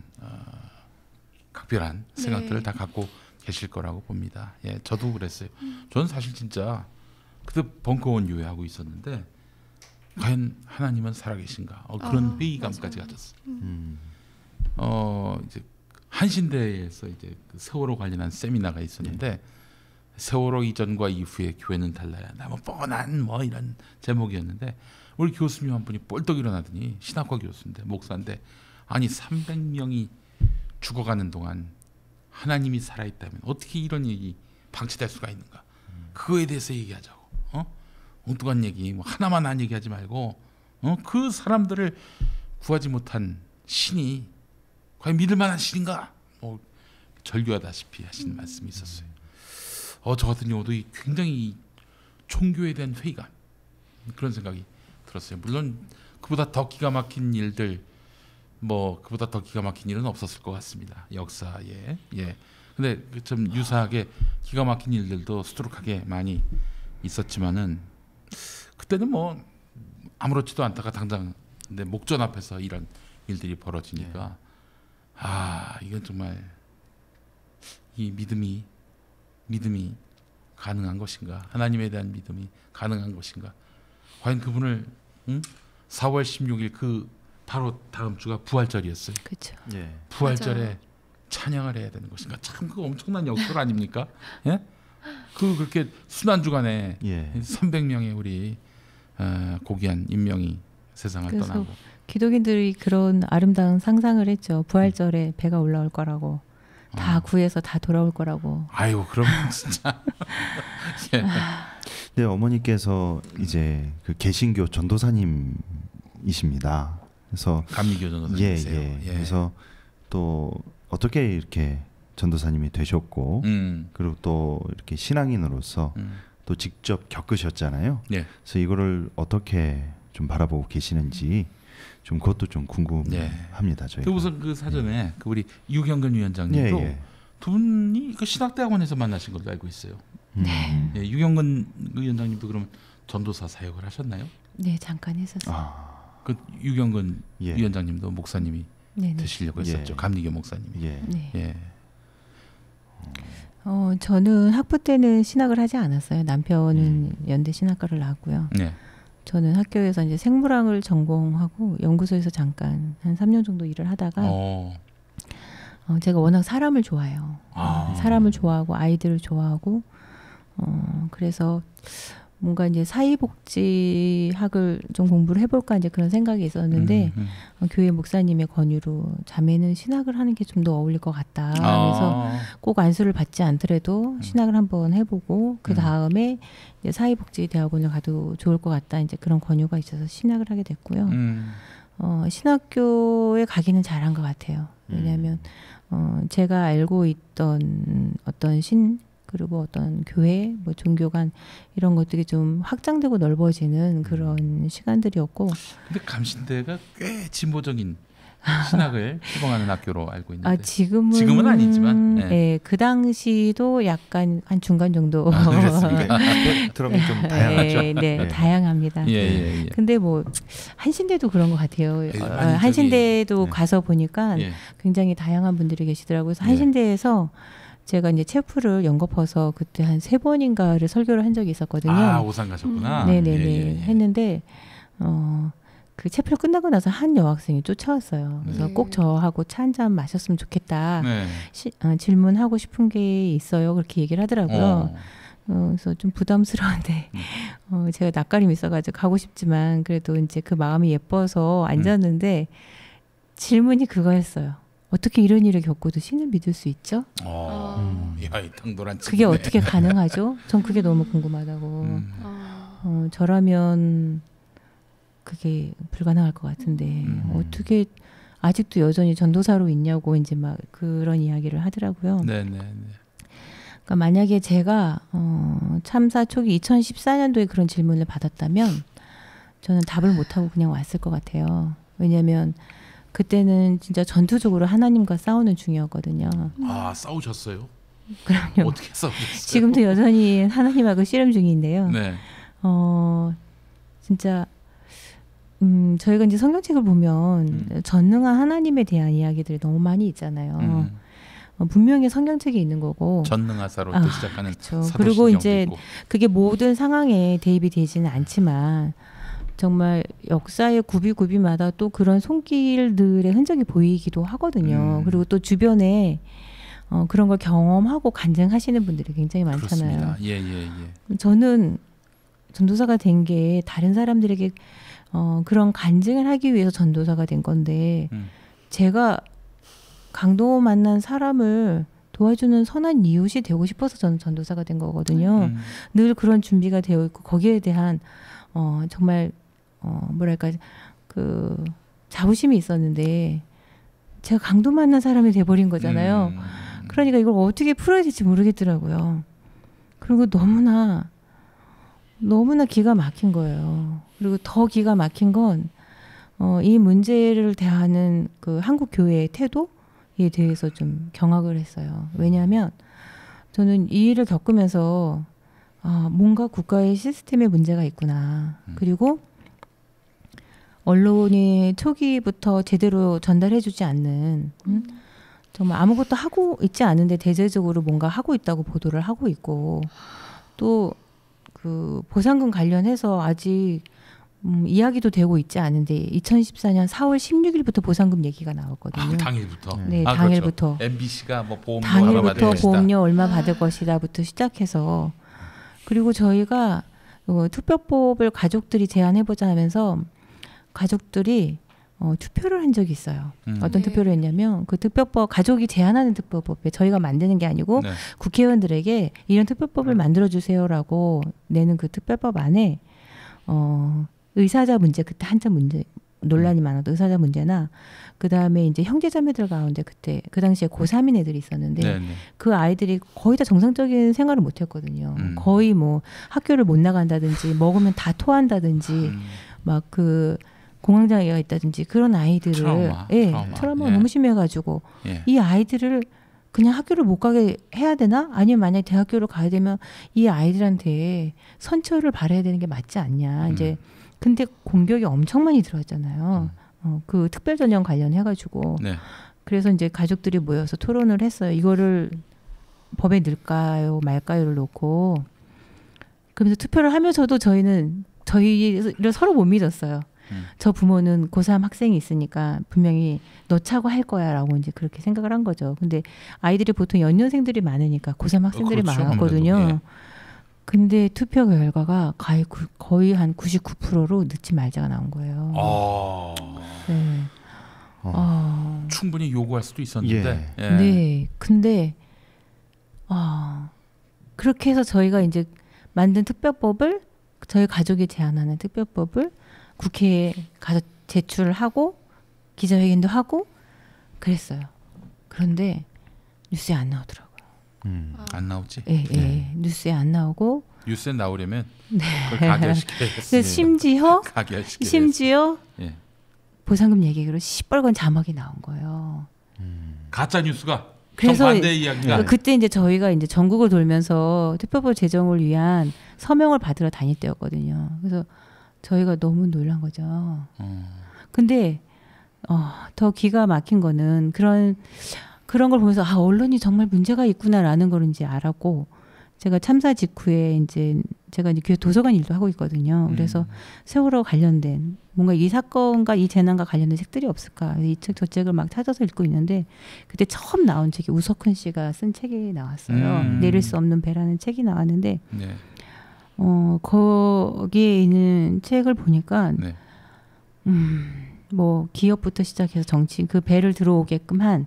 A: 각별한 생각들을 다 갖고 계실 거라고 봅니다. 예, 저도 그랬어요. 저는 사실 진짜 그때 벙커원 유예하고 있었는데 과연 하나님은 살아계신가 그런 회의감까지 가졌어요. 이제 한신대에서 이제 그 세월호 관련한 세미나가 있었는데 세월호 이전과 이후에 교회는 달라야 나 뭐 뻔한 뭐 이런 제목이었는데 우리 교수님 한 분이 뻘떡 일어나더니 신학과 교수인데 목사인데 아니 300명이 죽어가는 동안 하나님이 살아있다면 어떻게 이런 얘기 방치될 수가 있는가? 그거에 대해서 얘기하자고. 엉뚱한 얘기 뭐 하나만 한 얘기하지 말고 그 사람들을 구하지 못한 신이 과연 믿을 만한 신인가? 절규하다시피 하시는 말씀이 있었어요. 저 같은 경우도 굉장히 종교에 대한 회의감 그런 생각이 들었어요. 물론 그보다 더 기가 막힌 일들 그보다 더 기가 막힌 일은 없었을 것 같습니다. 역사에. 예. 근데 좀 유사하게 기가 막힌 일들도 수두룩하게 많이 있었지만은 그때는 뭐 아무렇지도 않다가 당장 근데 목전 앞에서 이런 일들이 벌어지니까 이건 정말 이 믿음이 가능한 것인가? 하나님에 대한 믿음이 가능한 것인가? 과연 그분을 4월 16일 그 바로 다음 주가 부활절이었어요.
D: 그렇죠.
A: 예. 부활절에 맞아요. 찬양을 해야 되는 것인가? 참 그 엄청난 역설 아닙니까? 예? 그렇게 순환 주간에 300명의 우리 고귀한 인명이 세상을 떠나고
D: 기독인들이 그런 아름다운 상상을 했죠. 부활절에 배가 올라올 거라고. 다 구해서 다 돌아올 거라고.
A: 아이고 그럼 진짜.
C: 예. 네, 어머니께서 이제 그 개신교 전도사님이십니다. 그래서
A: 감리교 전도사님이세요.
C: 그래서 또 어떻게 이렇게 전도사님이 되셨고 그리고 또 이렇게 신앙인으로서 또 직접 겪으셨잖아요. 그래서 이거를 어떻게 좀 바라보고 계시는지 좀 그것도 좀 궁금합니다. 저희가.
A: 우선 그 사전에 그 우리 유경근 위원장님도 두 분이 그 신학대학원에서 만나신 걸로 알고 있어요. 유경근 위원장님도 그러면 전도사 사역을 하셨나요?
D: 네, 잠깐 했었어요.
A: 그 유경근 위원장님도 목사님이 되시려고 했었죠. 감리교 목사님이.
D: 저는 학부 때는 신학을 하지 않았어요. 남편은 연대 신학과를 나왔고요. 저는 학교에서 이제 생물학을 전공하고 연구소에서 잠깐 한 3년 정도 일을 하다가 제가 워낙 사람을 좋아해요. 사람을 좋아하고 아이들을 좋아하고 그래서 뭔가 이제 사회복지학을 좀 공부를 해볼까 이제 그런 생각이 있었는데 교회 목사님의 권유로 자매는 신학을 하는 게 좀 더 어울릴 것 같다. 그래서 꼭 안수를 받지 않더라도 신학을 한번 해보고 그 다음에 이제 사회복지대학원을 가도 좋을 것 같다. 이제 그런 권유가 있어서 신학을 하게 됐고요. 신학교에 가기는 잘한 것 같아요. 왜냐하면 제가 알고 있던 어떤 그리고 어떤 교회, 뭐 종교관 이런 것들이 좀 확장되고 넓어지는 그런 시간들이었고.
A: 근데 감신대가 꽤 진보적인 신학을 희봉하는 학교로 알고 있는데.
D: 지금은
A: 아니지만.
D: 그 당시도 약간 한 중간 정도.
A: 그렇습니까?
C: 들어보면 좀 다양하죠.
D: 다양합니다. 근데 뭐 한신대도 그런 것 같아요. 한신대도 가서 보니까 굉장히 다양한 분들이 계시더라고요. 그래서 한신대에서 제가 이제 체프를 연거퍼서 그때 한 3번인가를 설교를 한 적이 있었거든요.
A: 오산 가셨구나.
D: 네네네. 했는데 그 체프를 끝나고 나서 한 여학생이 쫓아왔어요. 그래서 꼭 저하고 차 한 잔 마셨으면 좋겠다. 질문하고 싶은 게 있어요. 그렇게 얘기를 하더라고요. 그래서 좀 부담스러운데 제가 낯가림이 있어가지고 가고 싶지만 그래도 이제 그 마음이 예뻐서 앉았는데 질문이 그거였어요. 어떻게 이런 일을 겪고도 신을 믿을 수 있죠?
A: 야, 이 당돌한
D: 그게 어떻게 가능하죠? 전 그게 너무 궁금하다고. 저라면 그게 불가능할 것 같은데 어떻게 아직도 여전히 전도사로 있냐고 이제 막 그런 이야기를 하더라고요. 그러니까 만약에 제가 참사 초기 2014년도에 그런 질문을 받았다면 저는 답을 못하고 그냥 왔을 것 같아요. 왜냐하면 그때는 진짜 전투적으로 하나님과 싸우는 중이었거든요.
A: 아, 싸우셨어요?
D: 그럼요.
A: 어떻게 싸우셨어요?
D: 지금도 여전히 하나님하고 씨름 중인데요.
A: 네.
D: 진짜 저희가 이제 성경책을 보면 전능한 하나님에 대한 이야기들이 너무 많이 있잖아요. 분명히 성경책에 있는 거고
A: 전능하사로 시작하는
D: 그리고 이제 있고. 그게 모든 상황에 대입이 되지는 않지만 정말 역사의 구비마다 또 그런 손길들의 흔적이 보이기도 하거든요. 그리고 또 주변에 그런 걸 경험하고 간증하시는 분들이 굉장히 많잖아요.
A: 예.
D: 저는 전도사가 된 게 다른 사람들에게 그런 간증을 하기 위해서 전도사가 된 건데 제가 강도 만난 사람을 도와주는 선한 이웃이 되고 싶어서 저는 전도사가 된 거거든요. 늘 그런 준비가 되어 있고 거기에 대한 정말 뭐랄까 그 자부심이 있었는데 제가 강도 만난 사람이 돼버린 거잖아요. 그러니까 이걸 어떻게 풀어야 될지 모르겠더라고요. 그리고 너무나 기가 막힌 거예요. 그리고 더 기가 막힌 건 이 문제를 대하는 그 한국 교회의 태도에 대해서 좀 경악을 했어요. 왜냐하면 저는 이 일을 겪으면서 뭔가 국가의 시스템에 문제가 있구나. 그리고 언론이 초기부터 제대로 전달해주지 않는 정말 아무것도 하고 있지 않은데 대대적으로 뭔가 하고 있다고 보도를 하고 있고 또 그 보상금 관련해서 아직 이야기도 되고 있지 않은데 2014년 4월 16일부터 보상금 얘기가 나왔거든요.
A: 당일부터.
D: 네, 당일부터.
A: 그렇죠. MBC가 뭐 보험료
D: 당일부터 보험료 얼마 받을 것이다부터 시작해서 그리고 저희가 투표법을 가족들이 제안해보자 하면서 가족들이 투표를 한 적이 있어요. 어떤 투표를 했냐면 그 투표법 가족이 제안하는 투표법에 저희가 만드는 게 아니고 국회의원들에게 이런 투표법을 만들어주세요라고 내는 그 투표법 안에 의사자 문제 그때 한참 문제 논란이 많았던 의사자 문제나 그 다음에 이제 형제자매들 가운데 그때 그 당시에 고3인 애들이 있었는데 그 아이들이 거의 다 정상적인 생활을 못했거든요. 거의 뭐 학교를 못 나간다든지 먹으면 다 토한다든지 막 그 공황장애가 있다든지 그런 아이들을 트라우마가 너무 심해가지고 이 아이들을 그냥 학교를 못 가게 해야 되나? 아니면 만약에 대학교를 가야 되면 이 아이들한테 선처를 바라야 되는 게 맞지 않냐. 이제 근데 공격이 엄청 많이 들어왔잖아요. 그 특별전형 관련해가지고. 그래서 이제 가족들이 모여서 토론을 했어요. 이거를 법에 넣을까요 말까요를 놓고. 그러면서 투표를 하면서도 저희를 서로 못 믿었어요. 저 부모는 고3 학생이 있으니까 분명히 넣자고 할 거야 라고 이제 그렇게 생각을 한 거죠. 근데 아이들이 보통 연년생들이 많으니까 고3 학생들이
A: 그렇죠,
D: 많았거든요. 근데 투표 결과가 거의 한 99%로 넣지 말자가 나온 거예요. 네.
A: 충분히 요구할 수도 있었는데.
D: 네. 근데 그렇게 해서 저희가 이제 만든 특별법을 저희 가족이 제안하는 특별법을 국회에 가서 제출을 하고 기자회견도 하고 그랬어요. 그런데 뉴스에 안 나오더라고요.
A: 안 나오지?
D: 네. 뉴스에 안 나오고
A: 뉴스에 나오려면 그걸 가결시켜야
D: 심지어 보상금 얘기로 시뻘건 자막이 나온 거예요.
A: 가짜 뉴스가
D: 그래서
A: 정반대 이야기가
D: 그때 이제 저희가 이제 전국을 돌면서 투표법 제정을 위한 서명을 받으러 다닐 때였거든요. 그래서 저희가 너무 놀란 거죠. 근데 더 기가 막힌 거는 그런 걸 보면서 언론이 정말 문제가 있구나라는 걸 이제 알았고 제가 참사 직후에 이제 제가 이제 교회 도서관 일도 하고 있거든요. 그래서 세월호 관련된 뭔가 이 사건과 이 재난과 관련된 책들이 없을까 이 책 저 책을 막 찾아서 읽고 있는데 그때 처음 나온 책이 우석훈 씨가 쓴 책이 나왔어요. 내릴 수 없는 배라는 책이 나왔는데 거기에 있는 책을 보니까 뭐 기업부터 시작해서 정치 그 배를 들어오게끔 한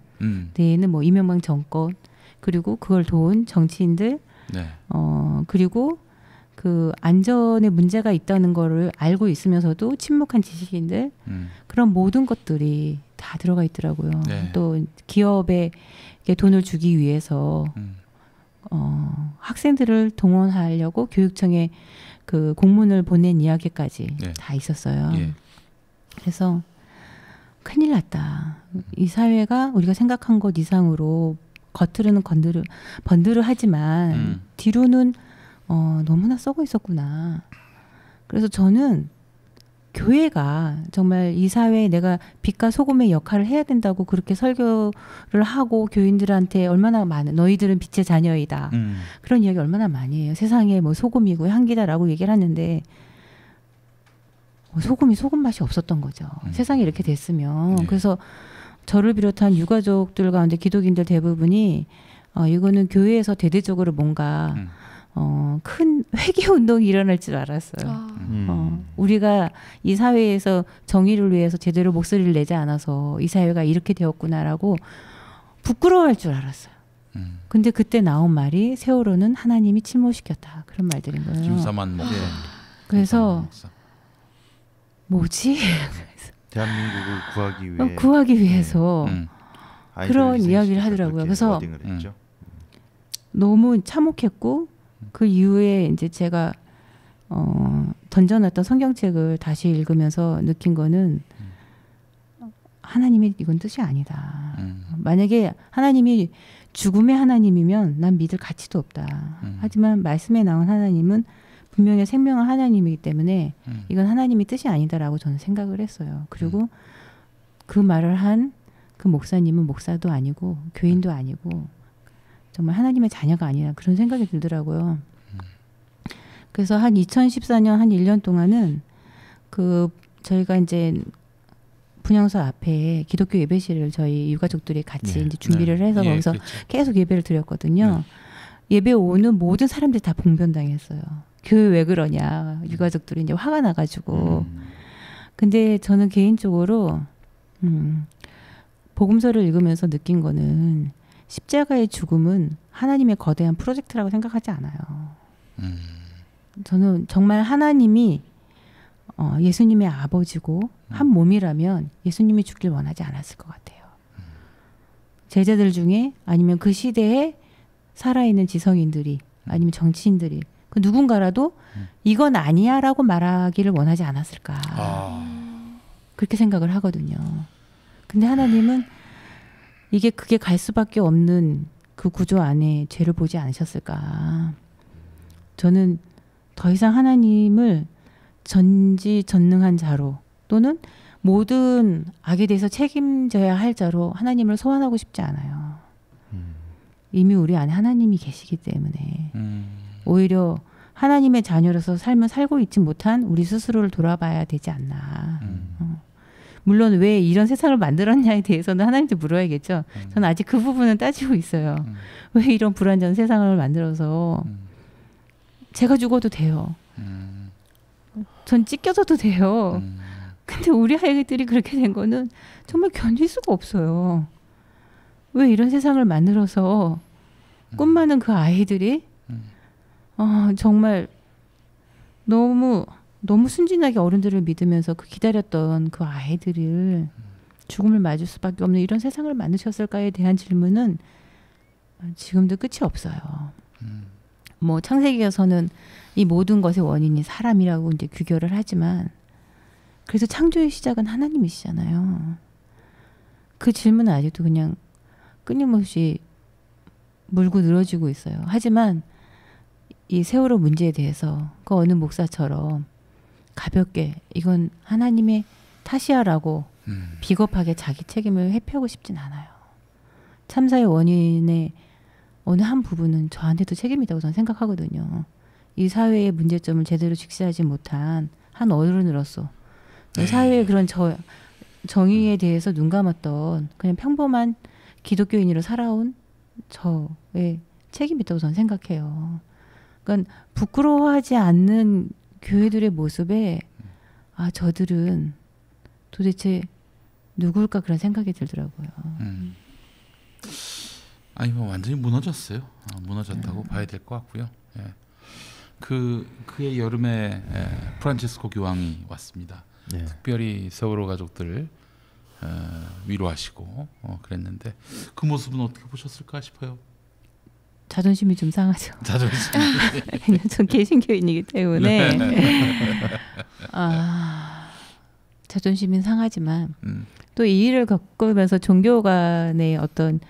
D: 데에는 뭐 이명박 정권 그리고 그걸 도운 정치인들 그리고 그 안전에 문제가 있다는 거를 알고 있으면서도 침묵한 지식인들 그런 모든 것들이 다 들어가 있더라고요. 또 기업에 돈을 주기 위해서 학생들을 동원하려고 교육청에 그 공문을 보낸 이야기까지 다 있었어요. 그래서 큰일 났다. 이 사회가 우리가 생각한 것 이상으로 겉으로는 번드르하지만 뒤로는 너무나 썩어 있었구나. 그래서 저는 교회가 정말 이 사회에 내가 빛과 소금의 역할을 해야 된다고 그렇게 설교를 하고 교인들한테 얼마나 많은 너희들은 빛의 자녀이다. 그런 이야기 얼마나 많이 해요. 세상에 뭐 소금이고 향기다라고 얘기를 하는데 소금이 소금 맛이 없었던 거죠. 세상이 이렇게 됐으면. 네. 그래서 저를 비롯한 유가족들 가운데 기독인들 대부분이 이거는 교회에서 대대적으로 뭔가 큰 회개 운동이 일어날 줄 알았어요. 우리가 이 사회에서 정의를 위해서 제대로 목소리를 내지 않아서 이 사회가 이렇게 되었구나라고 부끄러워할 줄 알았어요. 근데 그때 나온 말이 세월호는 하나님이 침몰시켰다. 그런 말들인 거예요.
A: 김사만 목사.
D: 그래서 뭐지?
C: 대한민국을
D: 구하기 위해서 그런 이야기를 하더라고요. 그래서 너무 참혹했고 그 이후에 이제 제가 던져놨던 성경책을 다시 읽으면서 느낀 거는 하나님이 이건 뜻이 아니다. 만약에 하나님이 죽음의 하나님이면 난 믿을 가치도 없다. 하지만 말씀에 나온 하나님은 분명히 생명한 하나님이기 때문에 이건 하나님의 뜻이 아니다라고 저는 생각을 했어요. 그리고 그 말을 한 그 목사님은 목사도 아니고 교인도 아니고 정말 하나님의 자녀가 아니라 그런 생각이 들더라고요. 그래서 한 2014년 한 1년 동안은 저희가 이제 분향소 앞에 기독교 예배실을 저희 유가족들이 같이 이제 준비를 해서 거기서 그렇죠. 계속 예배를 드렸거든요. 예배 오는 모든 사람들이 다 봉변당했어요. 교회 왜 그러냐. 유가족들이 이제 화가 나가지고. 근데 저는 개인적으로 복음서를 읽으면서 느낀 거는 십자가의 죽음은 하나님의 거대한 프로젝트라고 생각하지 않아요. 저는 정말 하나님이 예수님의 아버지고 한 몸이라면 예수님이 죽길 원하지 않았을 것 같아요. 제자들 중에 아니면 그 시대에 살아있는 지성인들이 아니면 정치인들이 그 누군가라도 이건 아니야라고 말하기를 원하지 않았을까. 그렇게 생각을 하거든요. 근데 하나님은 그게 갈 수밖에 없는 그 구조 안에 죄를 보지 않으셨을까. 저는 더 이상 하나님을 전지전능한 자로 또는 모든 악에 대해서 책임져야 할 자로 하나님을 소환하고 싶지 않아요. 이미 우리 안에 하나님이 계시기 때문에 오히려 하나님의 자녀로서 삶을 살고 있지 못한 우리 스스로를 돌아봐야 되지 않나. 물론 왜 이런 세상을 만들었냐에 대해서는 하나님한테 물어야겠죠. 저는 아직 그 부분은 따지고 있어요. 왜 이런 불완전 세상을 만들어서 제가 죽어도 돼요. 전 찢겨져도 돼요. 근데 우리 아이들이 그렇게 된 거는 정말 견딜 수가 없어요. 왜 이런 세상을 만들어서 꿈 많은 그 아이들이 정말 너무 순진하게 어른들을 믿으면서 기다렸던 그 아이들을 죽음을 맞을 수밖에 없는 이런 세상을 만드셨을까에 대한 질문은 지금도 끝이 없어요. 뭐 창세기에서는 이 모든 것의 원인이 사람이라고 이제 규결을 하지만 그래서 창조의 시작은 하나님이시잖아요. 그 질문은 아직도 그냥 끊임없이 물고 늘어지고 있어요. 하지만 이 세월호 문제에 대해서 그 어느 목사처럼 가볍게 이건 하나님의 탓이야라고 비겁하게 자기 책임을 회피하고 싶진 않아요. 참사의 원인의 어느 한 부분은 저한테도 책임이 있다고 저는 생각하거든요. 이 사회의 문제점을 제대로 직시하지 못한 한 어른으로서 사회의 그런 정의에 대해서 눈 감았던 그냥 평범한 기독교인으로 살아온 저의 책임이 있다고 저는 생각해요. 그러니까 부끄러워하지 않는 교회들의 모습에 저들은 도대체 누굴까 그런 생각이 들더라고요.
A: 아니 뭐 완전히 무너졌어요. 무너졌다고 봐야 될 것 같고요. 예. 그의 여름에 프란치스코 교황이 왔습니다. 네. 특별히 세월호 가족들을 위로하시고 그랬는데 그 모습은 어떻게 보셨을까 싶어요.
D: 자존심이 좀 상하죠.
A: 자존심.
D: 전 개신교인이기 때문에 자존심이 상하지만 또 이 일을 겪으면서 종교 간의 어떤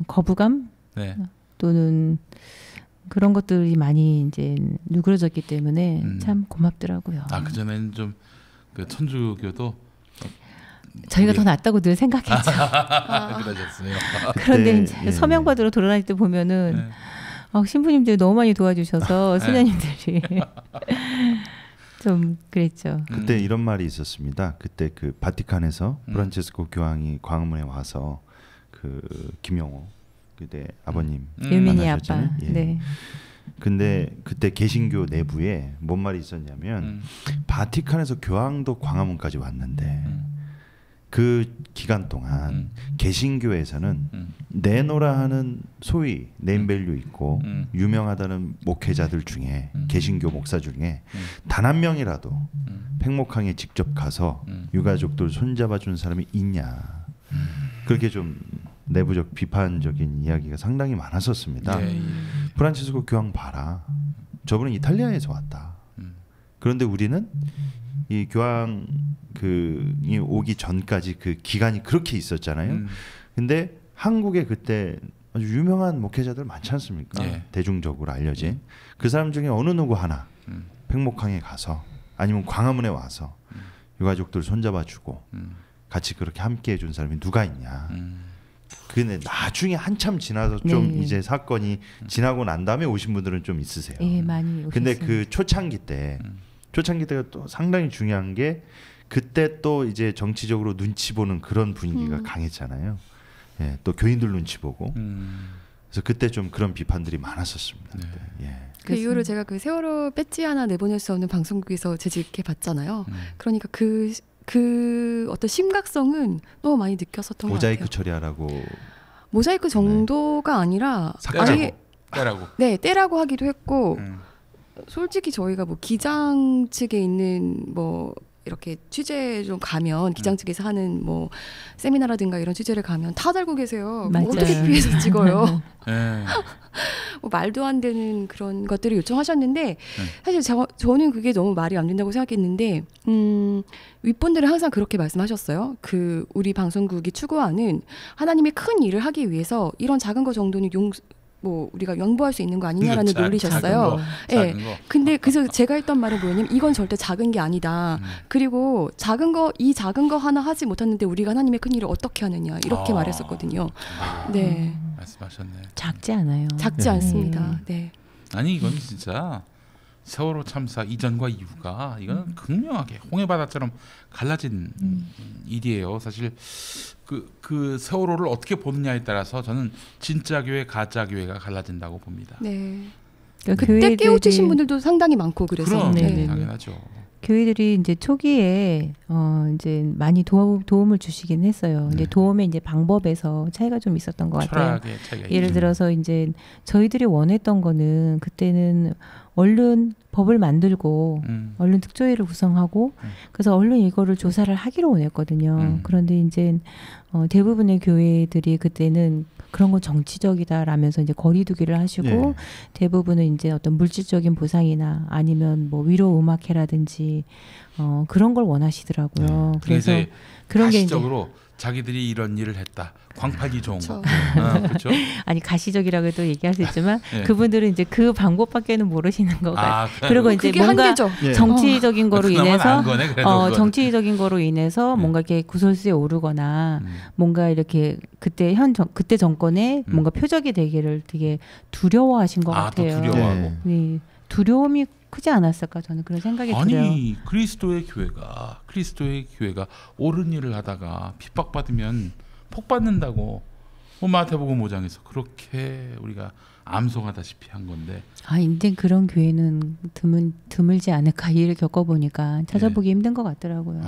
D: 거부감 네. 또는 그런 것들이 많이 이제 누그러졌기 때문에 참 고맙더라고요.
A: 아, 그전에는 좀 그 천주교도
D: 저희가 더 낫다고 늘 생각했죠.
A: 그러셨어요.
D: 그런데 이제 서명받으러 돌아다닐 때 보면은 신부님들이 너무 많이 도와주셔서 수녀님들이 좀 그랬죠.
C: 그때 이런 말이 있었습니다. 그때 그 바티칸에서 프란체스코 교황이 광화문에 와서 그 김영호 그때 아버님
D: 유민희 아빠.
C: 예. 네. 근데 그때 개신교 내부에 뭔 말이 있었냐면 바티칸에서 교황도 광화문까지 왔는데 그 기간 동안 개신교에서는 내노라 하는 소위 네임밸류 있고 유명하다는 목회자들 중에 개신교 목사 중에 단 한 명이라도 팽목항에 직접 가서 유가족들 손잡아 준 사람이 있냐 그렇게 좀 내부적 비판적인 이야기가 상당히 많았었습니다. 예, 예. 프란치스코 교황 봐라. 저분은 이탈리아에서 왔다. 그런데 우리는 이 교황이 오기 전까지 그 기간이 그렇게 있었잖아요. 근데 한국에 그때 아주 유명한 목회자들 많지 않습니까? 예. 대중적으로 알려진 그 사람 중에 어느 누구 하나 팽목항에 가서 아니면 광화문에 와서 유가족들 손잡아주고 같이 그렇게 함께해 준 사람이 누가 있냐. 근데 나중에 한참 지나서 좀 네. 이제 사건이 지나고 난 다음에 오신 분들은 좀 있으세요.
D: 예, 많이 오셨어요.
C: 근데 그 초창기 때가 또 상당히 중요한 게 그때 또 이제 정치적으로 눈치 보는 그런 분위기가 강했잖아요. 예, 또 교인들 눈치 보고. 그래서 그때 좀 그런 비판들이 많았었습니다. 네. 예.
B: 그 이후로 제가 그 세월호 배지 하나 내보낼 수 없는 방송국에서 재직해 봤잖아요. 그러니까 그 어떤 심각성은 너무 많이 느꼈었던 것 같아요.
C: 모자이크 처리하라고.
B: 모자이크 정도가 아니라
A: 떼라고.
B: 네, 떼라고 하기도 했고 솔직히 저희가 뭐 기장 측에 있는 뭐 이렇게 취재 좀 가면 기장 측에서 하는 뭐 세미나라든가 이런 취재를 가면 다 달고 계세요. 뭐 어떻게 피해서 찍어요? 뭐 말도 안 되는 그런 것들을 요청하셨는데 사실 저는 그게 너무 말이 안 된다고 생각했는데 윗분들은 항상 그렇게 말씀하셨어요. 그 우리 방송국이 추구하는 하나님의 큰 일을 하기 위해서 이런 작은 거 정도는 뭐 우리가 양보할 수 있는 거 아니냐라는 논리셨어요. 예. 근데 그래서 제가 했던 말은 뭐냐면 이건 절대 작은 게 아니다. 그리고 이 작은 거 하나 하지 못했는데 우리가 하나님의 큰 일을 어떻게 하느냐 이렇게 말했었거든요. 네.
A: 말씀하셨네.
D: 작지 않아요.
B: 작지 않습니다. 네.
A: 아니 이건 진짜 세월호 참사 이전과 이후가 이건 극명하게 홍해 바다처럼 갈라진 일이에요. 사실 그 세월호를 어떻게 보느냐에 따라서 저는 진짜 교회, 가짜 교회가 갈라진다고 봅니다.
B: 네. 그때 깨우치신 분들도 상당히 많고 그래서.
A: 그럼 당연하죠.
D: 교회들이 이제 초기에 이제 많이 도움을 주시긴 했어요. 이제 도움의 이제 방법에서 차이가 좀 있었던 것 같아요. 예를 들어서 이제 저희들이 원했던 거는 그때는 얼른 법을 만들고 얼른 특조위를 구성하고 그래서 얼른 이거를 조사를 하기로 원했거든요. 그런데 이제 대부분의 교회들이 그때는 그런 건 정치적이다라면서 이제 거리두기를 하시고 대부분은 이제 어떤 물질적인 보상이나 아니면 뭐 위로 음악회라든지 그런 걸 원하시더라고요. 그래서 그런 게 이제
A: 자기들이 이런 일을 했다. 광판이 좋은 거. 그렇죠?
D: 아니 가시적이라고도 얘기할 수 있지만 그분들은 이제 그 방법밖에는 모르시는 거가. 그리고 이제 뭔가 정치적인 거로 인해서 정치적인 거로 인해서 뭔가 이렇게 구설수에 오르거나 뭔가 이렇게 그때 정권에 뭔가 표적이 되기를 되게 두려워하신 것 같아요.
A: 또 두려워하고.
D: 네. 두려움이 크지 않았을까 저는 그런 생각이 들어요.
A: 아니 그리스도의 교회가 옳은 일을 하다가 핍박받으면 폭받는다고 마태복음 5장에서 그렇게 우리가 암송하다시피 한 건데.
D: 이제 그런 교회는 드물지 않을까 이 일을 겪어보니까 찾아보기 힘든 것 같더라고요.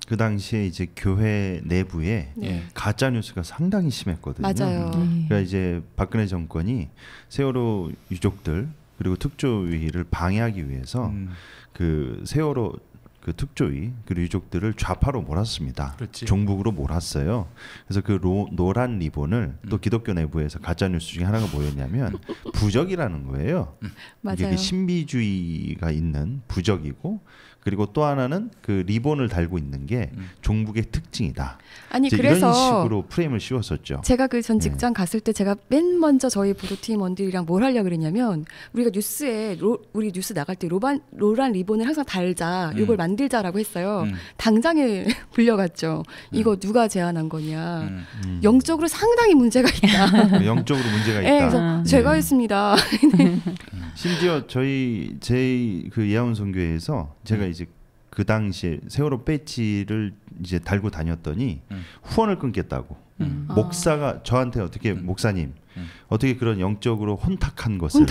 C: 그 당시에 이제 교회 내부에 가짜 뉴스가 상당히 심했거든요.
B: 맞아요.
C: 그러니까 이제 박근혜 정권이 세월호 유족들 그리고 특조위를 방해하기 위해서 그 세월호 그 특조위 그 유족들을 좌파로 몰았습니다.
A: 그렇지.
C: 종북으로 몰았어요. 그래서 그 노란 리본을 또 기독교 내부에서 가짜 뉴스 중에 하나가 뭐였냐면 부적이라는 거예요.
B: 맞아요.
C: 이게 그 신비주의가 있는 부적이고 그리고 또 하나는 그 리본을 달고 있는 게 종북의 특징이다.
B: 아니 그래서
C: 이런 식으로 프레임을 씌웠었죠.
B: 제가 그 전 직장 갔을 때 제가 맨 먼저 저희 보도팀원들이랑 뭘 하려고 그랬냐면 우리가 뉴스에 우리 뉴스 나갈 때 노란 리본을 항상 달자, 이걸 만들자라고 했어요. 당장에 불려갔죠. 이거 누가 제안한 거냐. 영적으로 상당히 문제가 있다.
C: 영적으로 문제가 있다.
B: 네, 그래서 제가 했습니다.
C: 심지어 제 그 예하원 선교회에서 제가 이제 그 당시에 세월호 배지를 이제 달고 다녔더니 후원을 끊겠다고 목사가 저한테 어떻게 목사님 어떻게 그런 영적으로 혼탁한 것을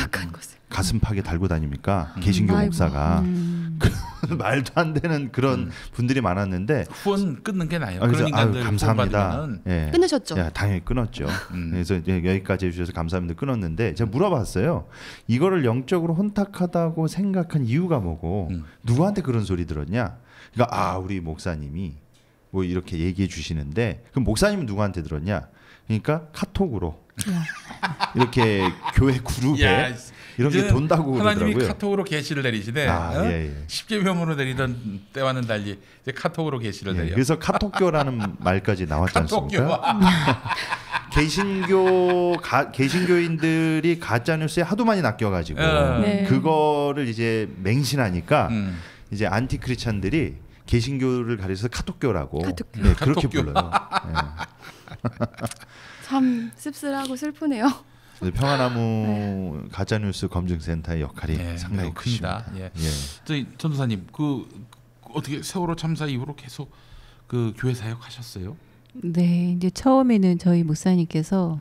C: 가슴팍에 달고 다닙니까? 개신교 목사가 말도 안 되는 그런 분들이 많았는데
A: 후원 끊는 게 나아요.
C: 그래서 감사합니다.
B: 예. 끊으셨죠?
C: 야, 당연히 끊었죠. 그래서 여기까지 해주셔서 감사합니다. 끊었는데 제가 물어봤어요. 이거를 영적으로 혼탁하다고 생각한 이유가 뭐고 누구한테 그런 소리 들었냐? 그러니까 우리 목사님이 뭐 이렇게 얘기해 주시는데 그럼 목사님은 누구한테 들었냐? 그러니까 카톡으로 이렇게 교회 그룹에 이렇게 돈다고
A: 하나님이
C: 그러더라고요.
A: 카톡으로 계시를 내리시되 십계명으로 내리던 때와는 달리 이제 카톡으로 계시를 내려.
C: 그래서 카톡교라는 말까지 나왔지 않습니까? 개신교인들이 가짜 뉴스에 하도 많이 낚여가지고 그거를 이제 맹신하니까 이제 안티 크리스찬들이 개신교를 가려서 카톡교라고 그렇게 불러요.
B: 참 씁쓸하고 슬프네요.
C: 평화나무 가짜뉴스 검증센터의 역할이 상당히
A: 큽니다. 저희 전도사님 어떻게 세월호 참사 이후로 계속 그 교회 사역하셨어요?
D: 네, 이제 처음에는 저희 목사님께서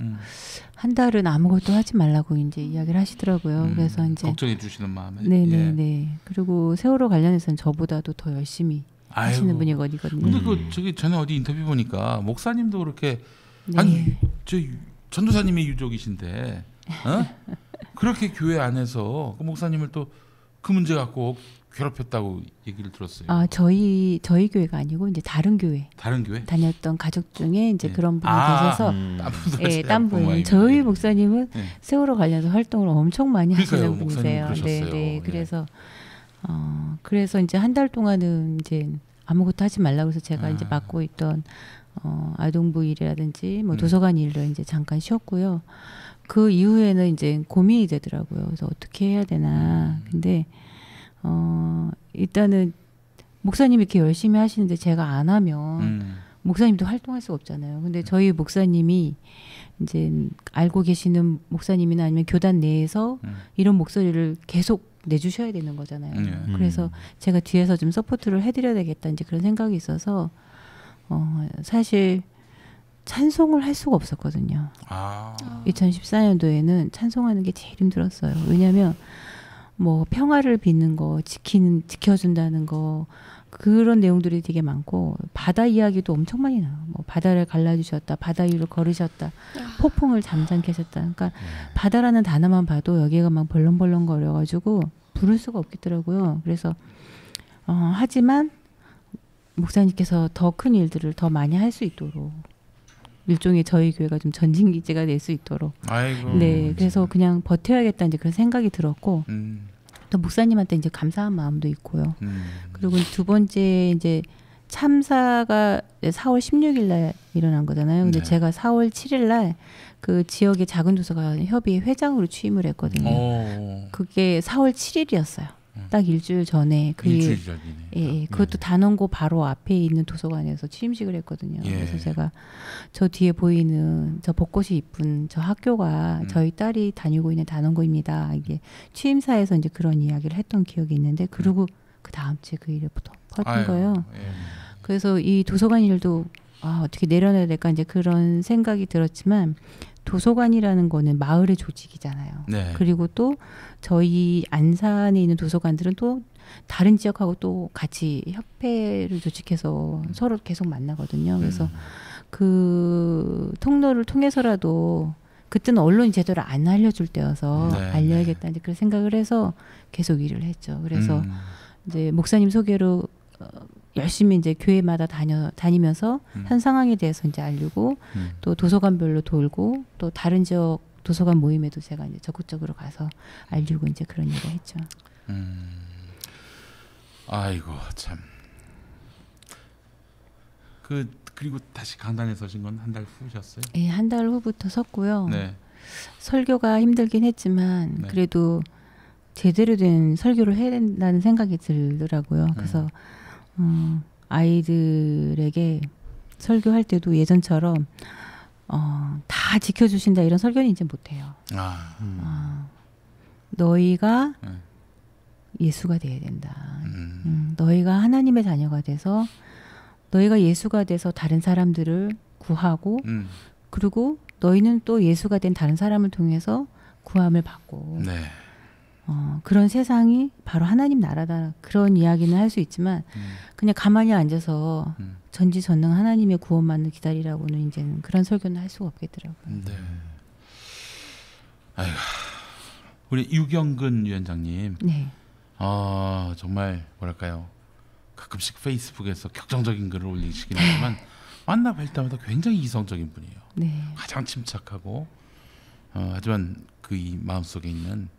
D: 한 달은 아무것도 하지 말라고 이제 이야기를 하시더라고요. 그래서 이제
A: 걱정해 주시는 마음에.
D: 네네네. 그리고 세월호 관련해서는 저보다도 더 열심히 하시는 분이거든요.
A: 근데 저기 전에 어디 인터뷰 보니까 목사님도 그렇게 아니 저 전도사님의 유족이신데 그렇게 교회 안에서 그 목사님을 또 그 문제 갖고 괴롭혔다고 얘기를 들었어요.
D: 저희 교회가 아니고 이제 다른 교회 다녔던 가족 중에 이제 그런 분이 계셔서 딴 분 저희 목사님은 세월호 관련해서 활동을 엄청 많이 하시는 분이세요. 네. 그래서 이제 한 달 동안은 이제 아무것도 하지 말라고 해서 제가 이제 맡고 있던 아동부 일이라든지 뭐 도서관 일을 이제 잠깐 쉬었고요. 그 이후에는 이제 고민이 되더라고요. 그래서 어떻게 해야 되나. 근데 일단은 목사님이 이렇게 열심히 하시는데 제가 안 하면 목사님도 활동할 수가 없잖아요. 근데 저희 목사님이 이제 알고 계시는 목사님이나 아니면 교단 내에서 이런 목소리를 계속 내주셔야 되는 거잖아요. 그래서 제가 뒤에서 좀 서포트를 해드려야 되겠다 이제 그런 생각이 있어서 사실 찬송을 할 수가 없었거든요. 2014년도에는 찬송하는 게 제일 힘들었어요. 왜냐하면 뭐 평화를 빚는 거, 지켜준다는 거 그런 내용들이 되게 많고 바다 이야기도 엄청 많이 나와요. 뭐 바다를 갈라주셨다, 바다 위로 걸으셨다, 폭풍을 잠잠케 하셨다. 그러니까 바다라는 단어만 봐도 여기가 막 벌렁벌렁 거려가지고 부를 수가 없겠더라고요. 그래서 하지만 목사님께서 더 큰 일들을 더 많이 할 수 있도록 일종의 저희 교회가 좀 전진기지가 될 수 있도록 그래서 그냥 버텨야겠다 이제 그런 생각이 들었고 또 목사님한테 이제 감사한 마음도 있고요. 그리고 두 번째 이제 참사가 4월 16일 날 일어난 거잖아요. 근데 제가 4월 7일 날 그 지역의 작은 도서관 협의회 회장으로 취임을 했거든요. 그게 4월 7일이었어요. 딱 일주일 전에
A: 일주일 전이네.
D: 그것도 단원고 바로 앞에 있는 도서관에서 취임식을 했거든요. 그래서 제가 저 뒤에 보이는 저 벚꽃이 이쁜 저 학교가 저희 딸이 다니고 있는 단원고입니다. 이게 취임사에서 이제 그런 이야기를 했던 기억이 있는데 그리고 그 다음 주에 그 일이 퍼진 거예요. 그래서 이 도서관 일도 어떻게 내려놔야 될까 이제 그런 생각이 들었지만 도서관이라는 거는 마을의 조직이잖아요. 그리고 또 저희 안산에 있는 도서관들은 또 다른 지역하고 또 같이 협회를 조직해서 서로 계속 만나거든요. 그래서 그 통로를 통해서라도 그때는 언론이 제대로 안 알려줄 때여서 알려야겠다 이제 그런 생각을 해서 계속 일을 했죠. 그래서 이제 목사님 소개로 열심히 이제 교회마다 다니면서 현 상황에 대해서 이제 알리고 또 도서관별로 돌고 또 다른 지역 도서관 모임에도 제가 이제 적극적으로 가서 알리고 이제 그런 일을 했죠.
A: 아이고 참. 그리고 다시 강단에 서신 건 한 달 후셨어요?
D: 예, 한 달 후부터 섰고요. 네. 설교가 힘들긴 했지만 네. 그래도 제대로 된 설교를 해야 된다는 생각이 들더라고요. 그래서 아이들에게 설교할 때도 예전처럼 다 지켜주신다 이런 설교는 이제 못해요. 너희가 예수가 돼야 된다. 너희가 하나님의 자녀가 돼서 너희가 예수가 돼서 다른 사람들을 구하고 그리고 너희는 또 예수가 된 다른 사람을 통해서 구함을 받고 네. 그런 세상이 바로 하나님 나라다. 그런 이야기는 할 수 있지만 그냥 가만히 앉아서 전지전능 하나님의 구원만을 기다리라고는 이제는 그런 설교는 할 수가 없겠더라고요. 네.
A: 아이고, 우리 유경근 위원장님. 네. 정말 뭐랄까요. 가끔씩 페이스북에서 격정적인 글을 올리시긴 하지만 만나뵐 때마다 굉장히 이성적인 분이에요. 네. 가장 침착하고 하지만 그 이 마음속에 있는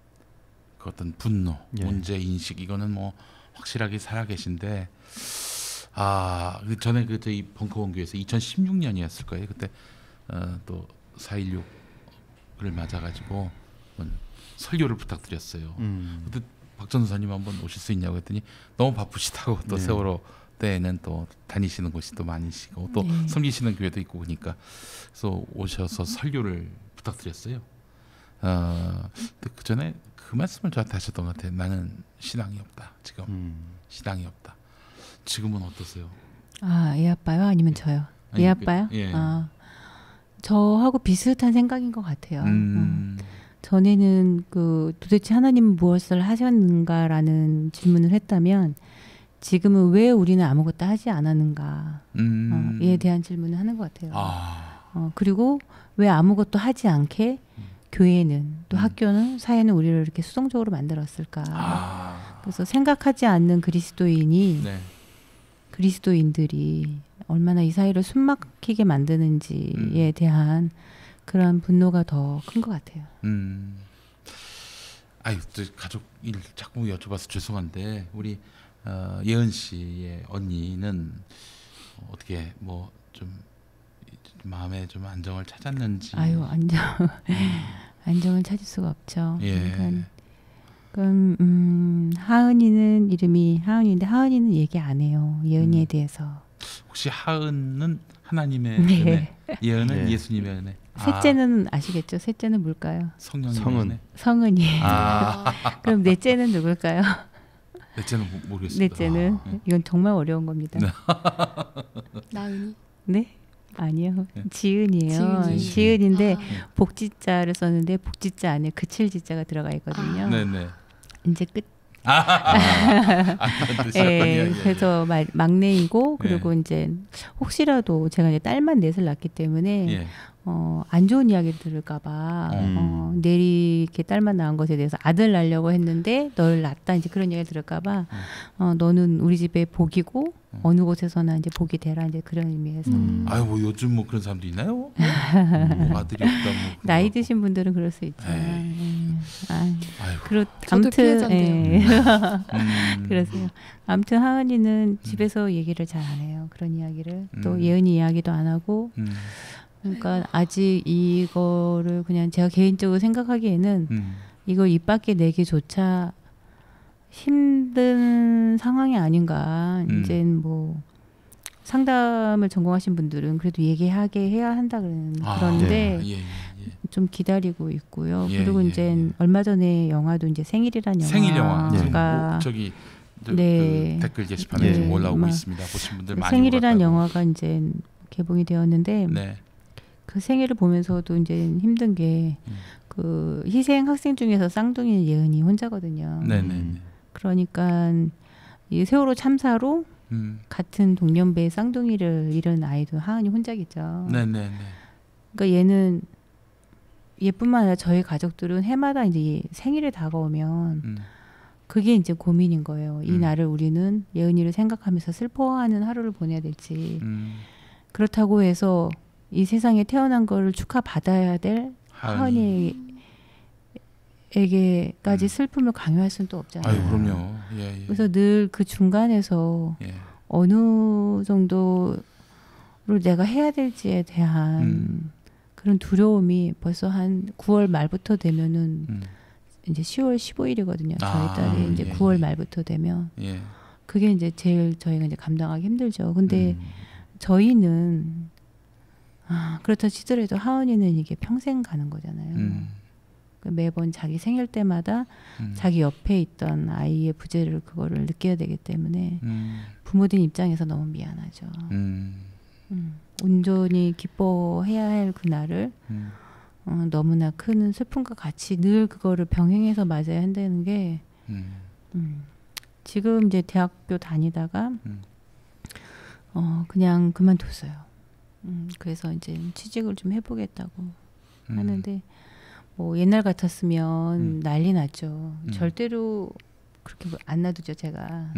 A: 그 어떤 분노, 예. 문제 인식 이거는 뭐 확실하게 살아계신데 전에 그 저희 벙커원교에서 2016년이었을 거예요. 그때 또 4.16을 맞아가지고 설교를 부탁드렸어요. 그때 박 전도사님 한번 오실 수 있냐고 했더니 너무 바쁘시다고 또 네. 세월호 때는 또 다니시는 곳이 또 많으시고 또 네. 섬기시는 교회도 있고 그러니까 그래서 오셔서 설교를 부탁드렸어요. 그 전에 그 말씀을 저한테 하셨던 것 같아요. 나는 신앙이 없다. 지금 신앙이 없다. 지금은 어떠세요?
D: 애 아빠요? 아니면 저요? 애 아빠요?
A: 예.
D: 저하고 비슷한 생각인 것 같아요. 전에는 도대체 하나님은 무엇을 하셨는가라는 질문을 했다면 지금은 왜 우리는 아무것도 하지 않았는가에 대한 질문을 하는 것 같아요. 그리고 왜 아무것도 하지 않게 교회는 또 학교는 사회는 우리를 이렇게 수동적으로 만들었을까. 그래서 생각하지 않는 그리스도인이 네. 그리스도인들이 얼마나 이 사회를 숨막히게 만드는지에 대한 그런 분노가 더 큰 것 같아요.
A: 가족 일 자꾸 여쭤봐서 죄송한데 우리 예은 씨의 언니는 어떻게 뭐 좀 마음에 좀 안정을 찾았는지.
D: 안정을 찾을 수가 없죠.
A: 예.
D: 하은이는 이름이 하은인데 하은이는 얘기 안 해요. 예은이에 대해서.
A: 혹시 하은은 하나님의 네. 은혜, 예은은 네. 예수님의 은혜.
D: 셋째는 아시겠죠? 셋째는 뭘까요?
A: 성은.
D: 성은이에요. 그럼 넷째는 누굴까요?
A: 넷째는 모르겠습니다.
D: 넷째는 이건 정말 어려운 겁니다.
B: 나은이?
D: 네? 아니요. 네. 지은이에요. 지은인데 복지자를 썼는데 복지자 안에 그칠지자가 들어가 있거든요.
A: 네네.
D: 이제 끝. 네, 그래서 막내이고 그리고 이제 혹시라도 제가 이제 딸만 넷을 낳기 때문에 예. 안 좋은 이야기를 들을까봐 내리 이렇게 딸만 낳은 것에 대해서 아들 낳으려고 했는데 널 낳았다 이제 그런 이야기 들을까봐 너는 우리 집의 복이고 어느 곳에서나 이제 복이 되라 이제 그런 의미에서.
A: 아유 뭐 요즘 뭐 그런 사람도 있나요? 뭐 아들이 없다 뭐.
D: 나이 드신 분들은 그럴 수 있죠.
B: 아무튼
D: 그러세요. 아무튼 하은이는 집에서 얘기를 잘 안 해요. 그런 이야기를 또 예은이 이야기도 안 하고. 그러니까 아직 이거를 그냥 제가 개인적으로 생각하기에는 이걸 입 밖에 내기조차 힘든 상황이 아닌가. 이제 뭐 상담을 전공하신 분들은 그래도 얘기하게 해야 한다 그러는데 좀 기다리고 있고요. 그리고 이제 얼마 전에 영화도 이제 생일 영화가
A: 저기 네. 그 댓글 게시판에 좀 올라오고 있습니다. 보신 분들 많이
D: 생일이란 영화가 이제 개봉이 되었는데
A: 네.
D: 그 생일을 보면서도 이제 힘든 게 그 희생 학생 중에서 쌍둥이 예은이 혼자거든요. 그러니까 이 세월호 참사로 같은 동년배의 쌍둥이를 잃은 아이도 하은이 혼자겠죠. 그러니까 얘는 얘뿐만 아니라 저희 가족들은 해마다 이제 생일이 다가오면 그게 이제 고민인 거예요. 이 날을 우리는 예은이를 생각하면서 슬퍼하는 하루를 보내야 될지 그렇다고 해서 이 세상에 태어난 걸 축하받아야 될 하은이에게까지 슬픔을 강요할 수는 또 없잖아요.
A: 아유, 그럼요. 예, 예.
D: 그래서 늘 그 중간에서 어느 정도로 내가 해야 될지에 대한 그런 두려움이 벌써 한 9월 말부터 되면은 이제 10월 15일이거든요. 저희 딸이 이제 9월 말부터 되면 그게 이제 제일 저희가 이제 감당하기 힘들죠. 근데 저희는 그렇다 치더라도 하은이는 이게 평생 가는 거잖아요. 매번 자기 생일 때마다 자기 옆에 있던 아이의 부재를 그거를 느껴야 되기 때문에 부모들 입장에서 너무 미안하죠. 온전히 기뻐해야 할 그날을 너무나 큰 슬픔과 같이 늘 그거를 병행해서 맞아야 한다는 게 지금 이제 대학교 다니다가 그냥 그만뒀어요. 그래서 이제 취직을 좀 해보겠다고 하는데 뭐 옛날 같았으면 난리 났죠. 절대로 그렇게 안 놔두죠 제가.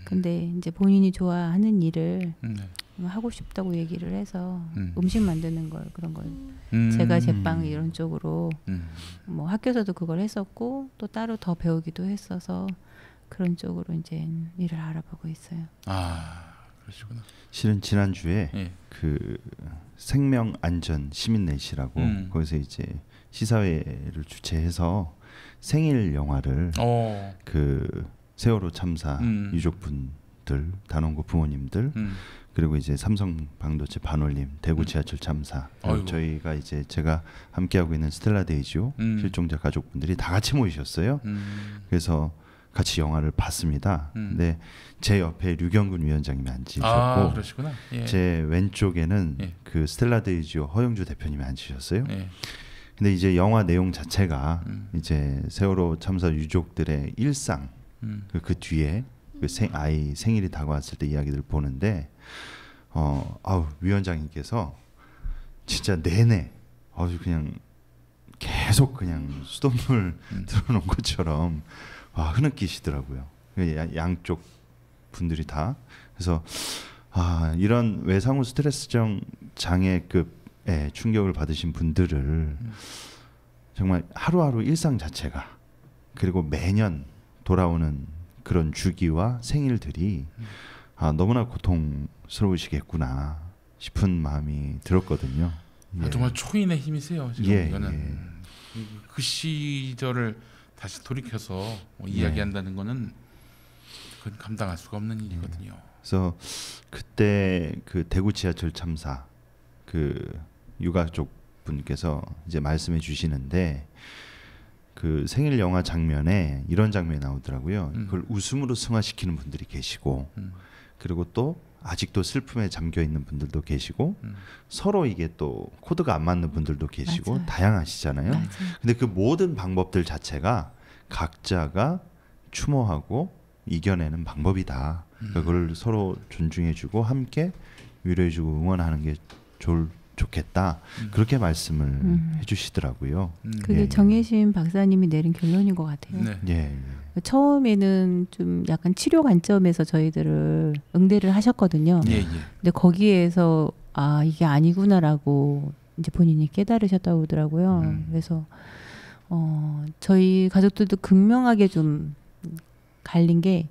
D: 근데 이제 본인이 좋아하는 일을 하고 싶다고 얘기를 해서 음식 만드는 걸 그런 걸 제가 제빵 이런 쪽으로 뭐 학교에서도 그걸 했었고 또 따로 더 배우기도 했어서 그런 쪽으로 이제 일을 알아보고 있어요.
A: 아 그러시구나.
C: 실은 지난주에 그 생명안전 시민넷이라고 거기서 이제 시사회를 주최해서 생일 영화를 그 세월호 참사 유족분들, 단원고 부모님들 그리고 이제 삼성 반도체 반올림, 대구 지하철 참사 저희가 이제 제가 함께하고 있는 스텔라 데이지오 실종자 가족분들이 다 같이 모이셨어요. 그래서 같이 영화를 봤습니다. 근데 제 옆에 류경근 위원장님이 앉으셨고
A: 그러시구나.
C: 제 왼쪽에는 그 스텔라 데이지오 허영주 대표님이 앉으셨어요. 근데 이제 영화 내용 자체가 이제 세월호 참사 유족들의 일상 그 뒤에 그 아이 생일이 다가왔을 때 이야기들을 보는데 위원장님께서 진짜 내내 그냥 계속 그냥 수돗물 들어놓은 것처럼 흐느끼시더라고요. 양쪽 분들이 다. 그래서 이런 외상후 스트레스성 장애급의 충격을 받으신 분들을 정말 하루하루 일상 자체가 그리고 매년 돌아오는 그런 주기와 생일들이 너무나 고통스러우시겠구나 싶은 마음이 들었거든요.
A: 정말 초인의 힘이세요. 지금 이거는 그 시절을 다시 돌이켜서 이야기한다는 거는 그건 감당할 수가 없는 일이거든요.
C: 그래서 그때 그 대구 지하철 참사 그 유가족 분께서 이제 말씀해 주시는데 그 생일 영화 장면에 이런 장면이 나오더라고요. 그걸 웃음으로 승화시키는 분들이 계시고 그리고 또 아직도 슬픔에 잠겨 있는 분들도 계시고 서로 이게 또 코드가 안 맞는 분들도 계시고 맞아요. 다양하시잖아요. 맞아요. 근데 그 모든 방법들 자체가 각자가 추모하고 이겨내는 방법이다. 그걸 서로 존중해주고 함께 위로해주고 응원하는 게 좋겠다. 그렇게 말씀을 해주시더라고요.
D: 그게 정혜심 박사님이 내린 결론인 것 같아요. 처음에는 좀 약간 치료 관점에서 저희들을 응대를 하셨거든요. 근데 거기에서 이게 아니구나라고 이제 본인이 깨달으셨다고 하더라고요. 그래서 저희 가족들도 극명하게 좀 갈린 게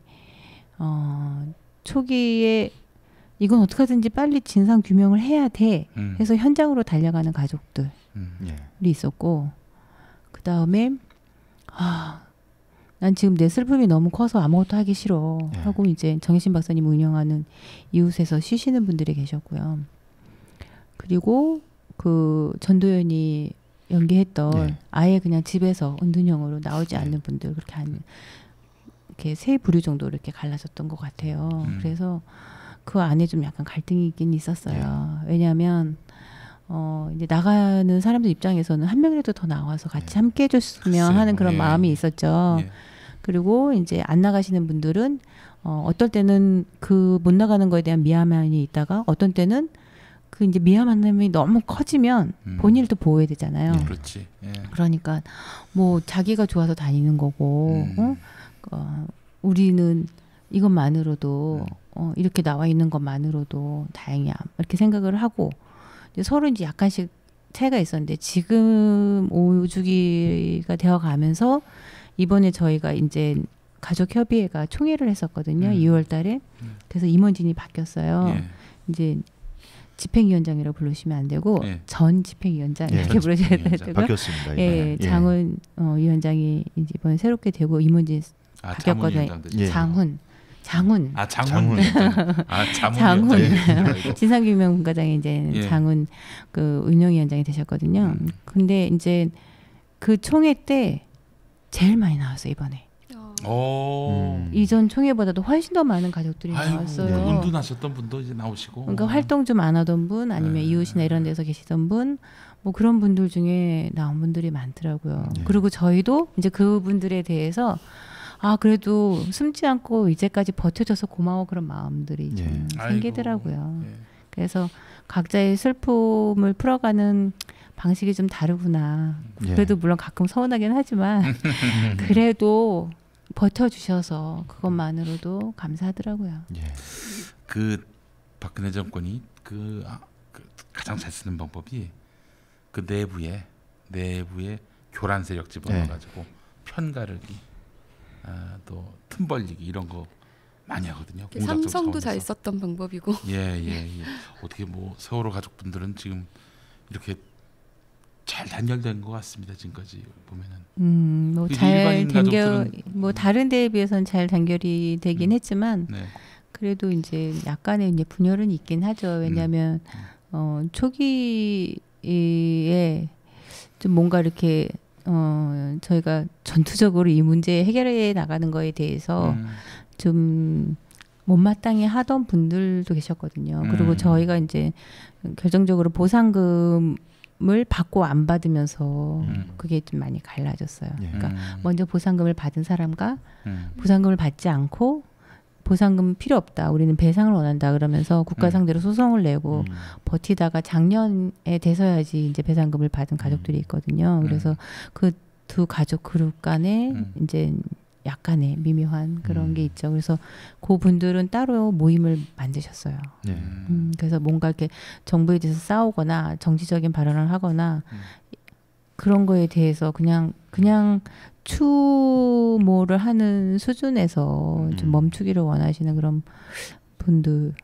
D: 초기에 이건 어떻게 하든지 빨리 진상 규명을 해야 돼 해서 현장으로 달려가는 가족들이 있었고 그 다음에 난 지금 내 슬픔이 너무 커서 아무것도 하기 싫어 하고 이제 정혜신 박사님 운영하는 이웃에서 쉬시는 분들이 계셨고요. 그리고 그 전도연이 연기했던 아예 그냥 집에서 은둔형으로 나오지 않는 분들 그렇게 한 이렇게 세 부류 정도 이렇게 갈라졌던 것 같아요. 그래서 그 안에 좀 약간 갈등이 있긴 있었어요. 왜냐하면 이제 나가는 사람들 입장에서는 한 명이라도 더 나와서 같이 함께 해줬으면 하는 그런 마음이 있었죠. 그리고 이제 안 나가시는 분들은 어떨 때는 그 못 나가는 거에 대한 미안함이 있다가 어떤 때는 그 이제 미안함이 너무 커지면 본인을 또 보호해야 되잖아요.
A: 그렇지.
D: 그러니까 뭐 자기가 좋아서 다니는 거고 우리는 이것만으로도 이렇게 나와 있는 것만으로도 다행이야 이렇게 생각을 하고 서로 이제 약간씩 차이가 있었는데 지금 5주기가 되어가면서 이번에 저희가 이제 가족협의회가 총회를 했었거든요. 2월달에. 그래서 임원진이 바뀌었어요. 예. 이제 집행위원장이라고 부르시면 안 되고 전 집행위원장 이렇게 부르셔야 되고
C: 바뀌었습니다.
D: 예, 장훈 위원장이 이제 이번에 새롭게 되고 임원진 바뀌었거든요. 장훈. 장훈. 진상규명 분과장이 이제 장훈 그 운영위원장이 되셨거든요. 근데 이제 그 총회 때 제일 많이 나왔어요 이번에. 이전 총회보다도 훨씬 더 많은 가족들이 나왔어요.
A: 운둔하셨던 분도 이제 나오시고.
D: 그러니까 활동 좀 안 하던 분, 아니면 이웃이나 이런 데서 계시던 분, 뭐 그런 분들 중에 나온 분들이 많더라고요. 그리고 저희도 이제 그분들에 대해서 그래도 숨지 않고 이제까지 버텨줘서 고마워 그런 마음들이 좀 생기더라고요. 그래서 각자의 슬픔을 풀어가는 방식이 좀 다르구나. 그래도 물론 가끔 서운하긴 하지만 그래도 버텨주셔서 그것만으로도 감사하더라고요.
A: 그 박근혜 정권이 그 가장 잘 쓰는 방법이 그 내부에 교란 세력 집어넣어가지고 편가르기, 또 틈 벌리기 이런 거 많이 하거든요.
B: 삼성도 잘 썼던 방법이고.
A: 어떻게 뭐 세월호 가족분들은 지금 이렇게 잘 단결된 것 같습니다. 지금까지 보면은.
D: 뭐 잘 단결, 뭐 다른 데에 비해서는 잘 단결이 되긴 했지만 그래도 이제 약간의 이제 분열은 있긴 하죠. 왜냐하면 초기에 좀 뭔가 이렇게 저희가 전투적으로 이 문제 해결해 나가는 거에 대해서 좀 못마땅히 하던 분들도 계셨거든요. 그리고 저희가 이제 결정적으로 보상금을 받고 안 받으면서 그게 좀 많이 갈라졌어요. 그러니까 먼저 보상금을 받은 사람과 보상금을 받지 않고 보상금 필요 없다. 우리는 배상을 원한다. 그러면서 국가 상대로 소송을 내고 버티다가 작년에 돼서야지 이제 배상금을 받은 가족들이 있거든요. 그래서 그 두 가족 그룹 간에 이제 약간의 미묘한 그런 게 있죠. 그래서 그 분들은 따로 모임을 만드셨어요. 그래서 뭔가 이렇게 정부에 대해서 싸우거나 정치적인 발언을 하거나 그런 거에 대해서 그냥 추모를 하는 수준에서 좀 멈추기를 원하시는 그런 분들,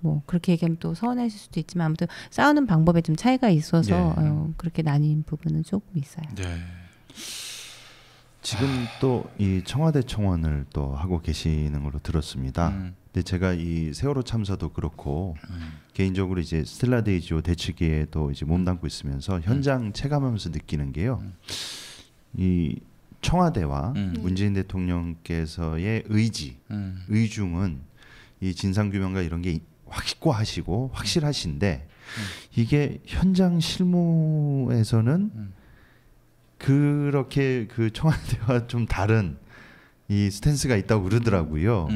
D: 뭐 그렇게 얘기하면 또 서운하실 수도 있지만 아무튼 싸우는 방법에 좀 차이가 있어서 그렇게 나뉜 부분은 조금 있어요.
C: 지금 또 이 청와대 청원을 또 하고 계시는 걸로 들었습니다. 근데 제가 이 세월호 참사도 그렇고 개인적으로 이제 스텔라 데이지오 대치기에도 이제 몸담고 있으면서 현장 체감하면서 느끼는 게요. 이 청와대와 문재인 대통령께서의 의중은 이 진상규명과 이런 게 확고하시고 확실하신데 이게 현장 실무에서는 그렇게 그 청와대와 좀 다른 이 스탠스가 있다고 그러더라고요.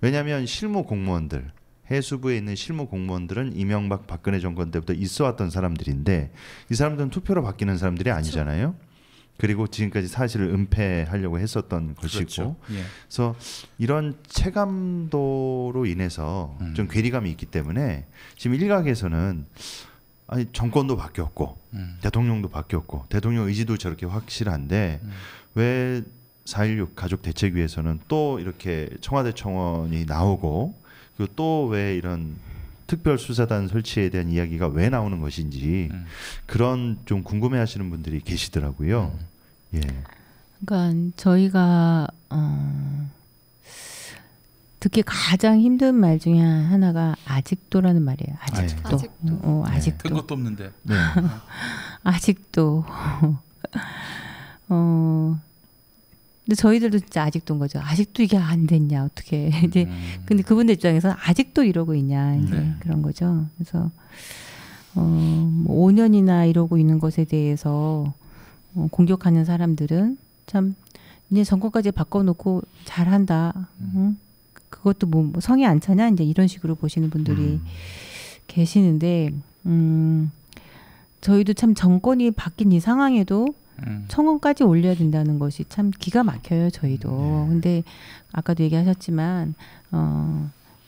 C: 왜냐하면 실무 공무원들, 해수부에 있는 실무 공무원들은 이명박 박근혜 정권 때부터 있어왔던 사람들인데 이 사람들은 투표로 바뀌는 사람들이 아니잖아요. 그리고 지금까지 사실을 은폐하려고 했었던 것이고, 그래서 이런 체감도로 인해서 좀 괴리감이 있기 때문에 지금 일각에서는 아니 정권도 바뀌었고 대통령도 바뀌었고 대통령 의지도 저렇게 확실한데 왜 4.16 가족 대책위에서는 또 이렇게 청와대 청원이 나오고 그리고 또 왜 이런 특별수사단 설치에 대한 이야기가 왜 나오는 것인지 그런 좀 궁금해하시는 분들이 계시더라고요.
D: 그러니까 저희가 듣기 가장 힘든 말 중에 하나가 아직도라는 말이에요. 아직도. 아직도.
A: 큰 것도 없는데.
D: 아직도. 근데 저희들도 진짜 아직도인 거죠. 아직도 이게 안 됐냐 어떻게. 이제 근데 그분들 입장에서는 아직도 이러고 있냐 이제 그런 거죠. 그래서 5년이나 이러고 있는 것에 대해서 공격하는 사람들은 참 이제 정권까지 바꿔놓고 잘한다. 그것도 뭐 성에 안 차냐 이제 이런 식으로 보시는 분들이 계시는데 저희도 참 정권이 바뀐 이 상황에도 청원까지 올려야 된다는 것이 참 기가 막혀요, 저희도. 근데 아까도 얘기하셨지만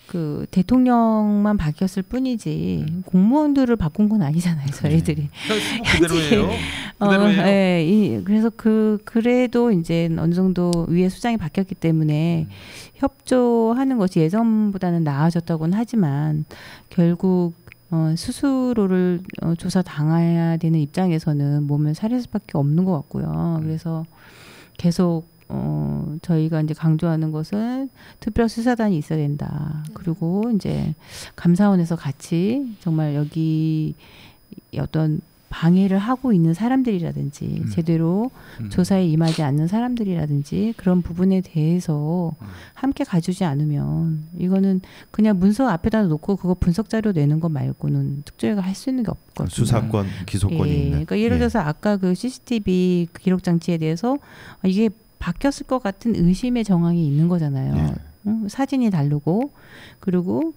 D: 그 대통령만 바뀌었을 뿐이지 공무원들을 바꾼 건 아니잖아요, 저희들이.
A: 그대로예요. 그대로예요.
D: 네, 그래서 그래도 이제 어느 정도 위에 수장이 바뀌었기 때문에 협조하는 것이 예전보다는 나아졌다고는 하지만 결국 스스로를 조사 당해야 되는 입장에서는 몸을 사릴 수밖에 없는 것 같고요. 그래서 계속 저희가 이제 강조하는 것은 특별수사단이 있어야 된다. 그리고 이제 감사원에서 같이 정말 여기 어떤 방해를 하고 있는 사람들이라든지 제대로 조사에 임하지 않는 사람들이라든지 그런 부분에 대해서 함께 가주지 않으면 이거는 그냥 문서 앞에다 놓고 그거 분석 자료 내는 것 말고는 특조위가 할 수 있는 게 없거든요.
C: 수사권, 기소권이 있는.
D: 그러니까 예를 들어서 아까 그 CCTV 기록 장치에 대해서 이게 바뀌었을 것 같은 의심의 정황이 있는 거잖아요. 사진이 다르고 그리고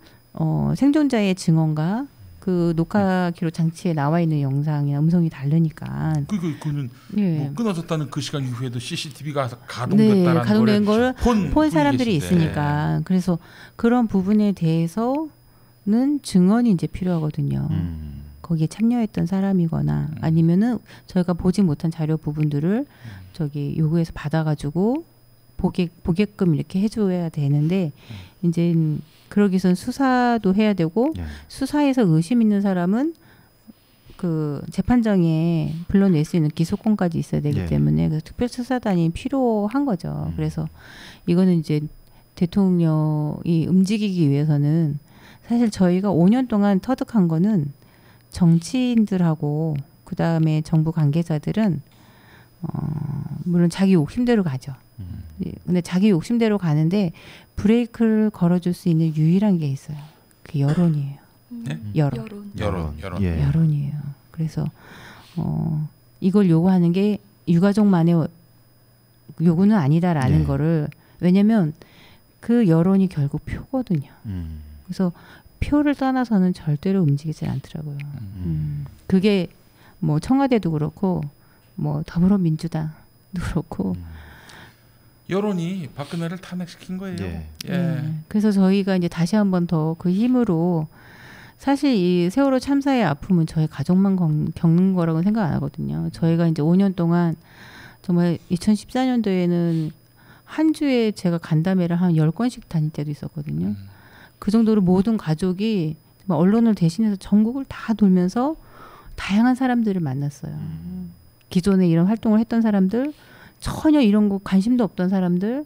D: 생존자의 증언과 그 녹화 기록 장치에 나와 있는 영상이나 음성이 다르니까.
A: 그거는 뭐 끊어졌다는 그 시간 이후에도 CCTV가 가동됐다는
D: 가동된 걸 본 사람들이 있으니까. 그래서 그런 부분에 대해서는 증언이 이제 필요하거든요. 거기에 참여했던 사람이거나 아니면은 저희가 보지 못한 자료 부분들을 저기 요구해서 받아가지고 보게끔 이렇게 해줘야 되는데 이제 그러기 위해서는 수사도 해야 되고 수사에서 의심 있는 사람은 그 재판장에 불러낼 수 있는 기소권까지 있어야 되기 때문에 그래서 특별수사단이 필요한 거죠. 그래서 이거는 이제 대통령이 움직이기 위해서는 사실 저희가 5년 동안 터득한 거는 정치인들하고 그 다음에 정부 관계자들은 물론 자기 욕심대로 가죠. 근데 자기 욕심대로 가는데 브레이크를 걸어줄 수 있는 유일한 게 있어요. 그게 여론이에요. 여론이에요. 그래서 이걸 요구하는 게 유가족만의 요구는 아니다라는 거를 왜냐면 그 여론이 결국 표거든요. 그래서 표를 떠나서는 절대로 움직이지 않더라고요. 그게 뭐 청와대도 그렇고 뭐 더불어민주당도 그렇고
A: 여론이 박근혜를 탄핵시킨 거예요.
D: 그래서 저희가 이제 다시 한번 더 그 힘으로 사실 이 세월호 참사의 아픔은 저희 가족만 겪는 거라고 생각 안 하거든요. 저희가 이제 5년 동안 정말 2014년도에는 한 주에 제가 간담회를 한 10건씩 다닐 때도 있었거든요. 그 정도로 모든 가족이 언론을 대신해서 전국을 다 돌면서 다양한 사람들을 만났어요. 기존에 이런 활동을 했던 사람들, 전혀 이런 거 관심도 없던 사람들,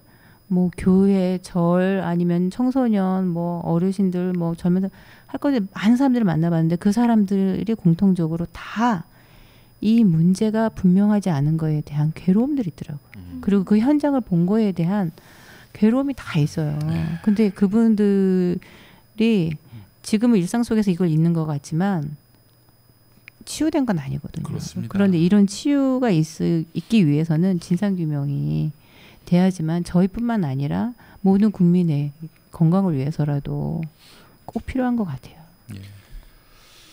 D: 뭐 교회, 절 아니면 청소년, 뭐 어르신들, 뭐 젊은 할 거에 많은 사람들을 만나봤는데 그 사람들이 공통적으로 다 이 문제가 분명하지 않은 거에 대한 괴로움들이 있더라고요. 그리고 그 현장을 본 거에 대한 괴로움이 다 있어요. 근데 그분들이 지금은 일상 속에서 이걸 잊는 것 같지만 치유된 건 아니거든요.
A: 그렇습니다.
D: 그런데 이런 치유가 있기 위해서는 진상규명이 돼야지만 저희뿐만 아니라 모든 국민의 건강을 위해서라도 꼭 필요한 것 같아요.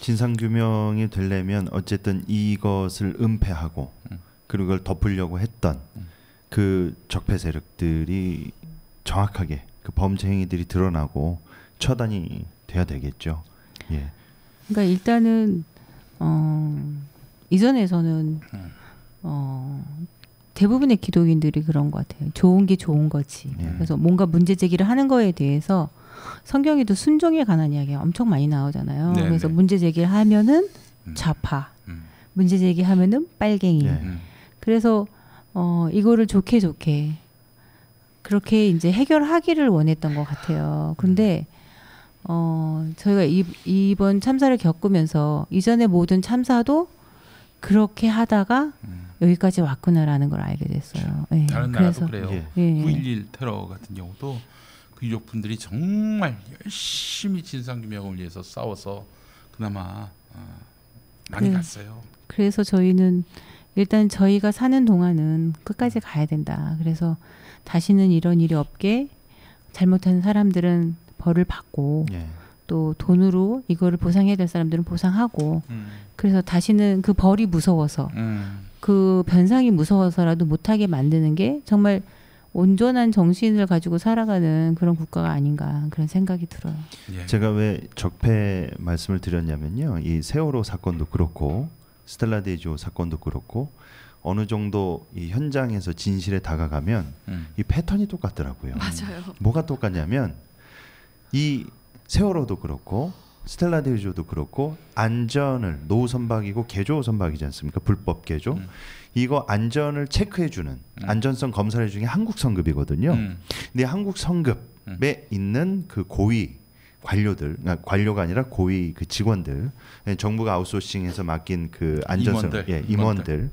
C: 진상규명이 되려면 어쨌든 이것을 은폐하고 그리고 그걸 덮으려고 했던 그 적폐 세력들이 정확하게 그 범죄 행위들이 드러나고 처단이 돼야 되겠죠.
D: 그러니까 일단은 이전에서는 대부분의 기독인들이 그런 것 같아요. 좋은 게 좋은 거지. 그래서 뭔가 문제 제기를 하는 거에 대해서 성경에도 순종에 관한 이야기가 엄청 많이 나오잖아요. 그래서 문제 제기를 하면은 좌파, 문제 제기하면은 빨갱이. 그래서 이거를 좋게 그렇게 이제 해결하기를 원했던 것 같아요. 근데 저희가 이번 참사를 겪으면서 이전의 모든 참사도 그렇게 하다가 여기까지 왔구나라는 걸 알게 됐어요.
A: 다른 나라도 그래요. 9.11 테러 같은 경우도 그 유족분들이 정말 열심히 진상규명을 위해서 싸워서 그나마 많이 갔어요.
D: 그래서 저희는 일단 저희가 사는 동안은 끝까지 가야 된다. 그래서 다시는 이런 일이 없게 잘못한 사람들은 벌을 받고 또 돈으로 이거를 보상해야 될 사람들은 보상하고 그래서 다시는 그 벌이 무서워서 그 변상이 무서워서라도 못하게 만드는 게 정말 온전한 정신을 가지고 살아가는 그런 국가가 아닌가 그런 생각이 들어요.
C: 예. 제가 왜 적폐 말씀을 드렸냐면요. 이 세월호 사건도 그렇고 스텔라 데이조 사건도 그렇고 어느 정도 이 현장에서 진실에 다가가면 이 패턴이 똑같더라고요.
B: 맞아요.
C: 뭐가 똑같냐면 이 세월호도 그렇고 스텔라 데이조도 그렇고 안전을 노후 선박이고 개조 선박이지 않습니까? 불법 개조. 이거 안전을 체크해주는 안전성 검사를 해주는 게 한국 성급이거든요. 근데 한국 성급에 있는 그 고위 관료들, 그러니까 관료가 아니라 고위 그 직원들, 정부가 아웃소싱해서 맡긴 그 안전성 임원들,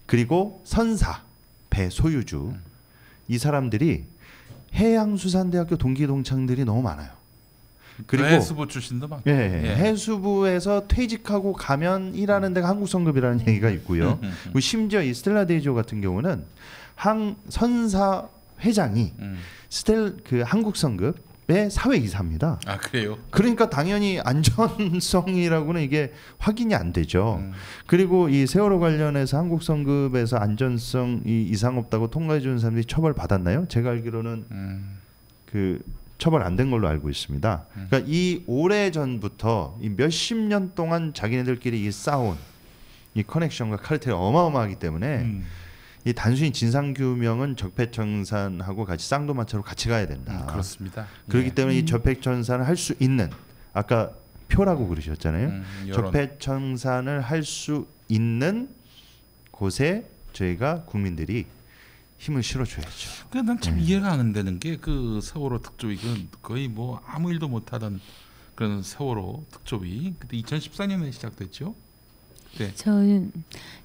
C: 그리고 선사, 배 소유주 이 사람들이 해양수산대학교 동기 동창들이 너무 많아요.
A: 그리고 해수부 출신도 많고,
C: 해수부에서 퇴직하고 가면 일하는 데가 한국 성급이라는 얘기가 있고요. 그리고 심지어 이 스텔라 데이조 같은 경우는 선사 회장이 그 한국 성급의 사회이사입니다.
A: 아 그래요?
C: 그러니까 당연히 안전성이라고는 이게 확인이 안 되죠. 그리고 이 세월호 관련해서 한국 성급에서 안전성이 이상 없다고 통과해 주는 사람들이 처벌 받았나요? 제가 알기로는 그 처벌 안 된 걸로 알고 있습니다. 그러니까 이 오래 전부터 이 몇십 년 동안 자기네들끼리 이 싸운 이 커넥션과 카르텔이 어마어마하기 때문에 이 단순히 진상 규명은 적폐청산하고 같이 쌍도마차로 같이 가야 된다.
A: 그렇습니다.
C: 그렇기 때문에 이 적폐청산을 할 수 있는 아까 표라고 그러셨잖아요. 적폐청산을 할 수 있는 곳에 저희가 국민들이 힘을 실어줘야죠.
A: 난 참 이해가 안 되는 게 그 세월호 특조위 거의 뭐 아무 일도 못하던 그런 세월호 특조위 그때 2014년에 시작됐죠. 네.
D: 저는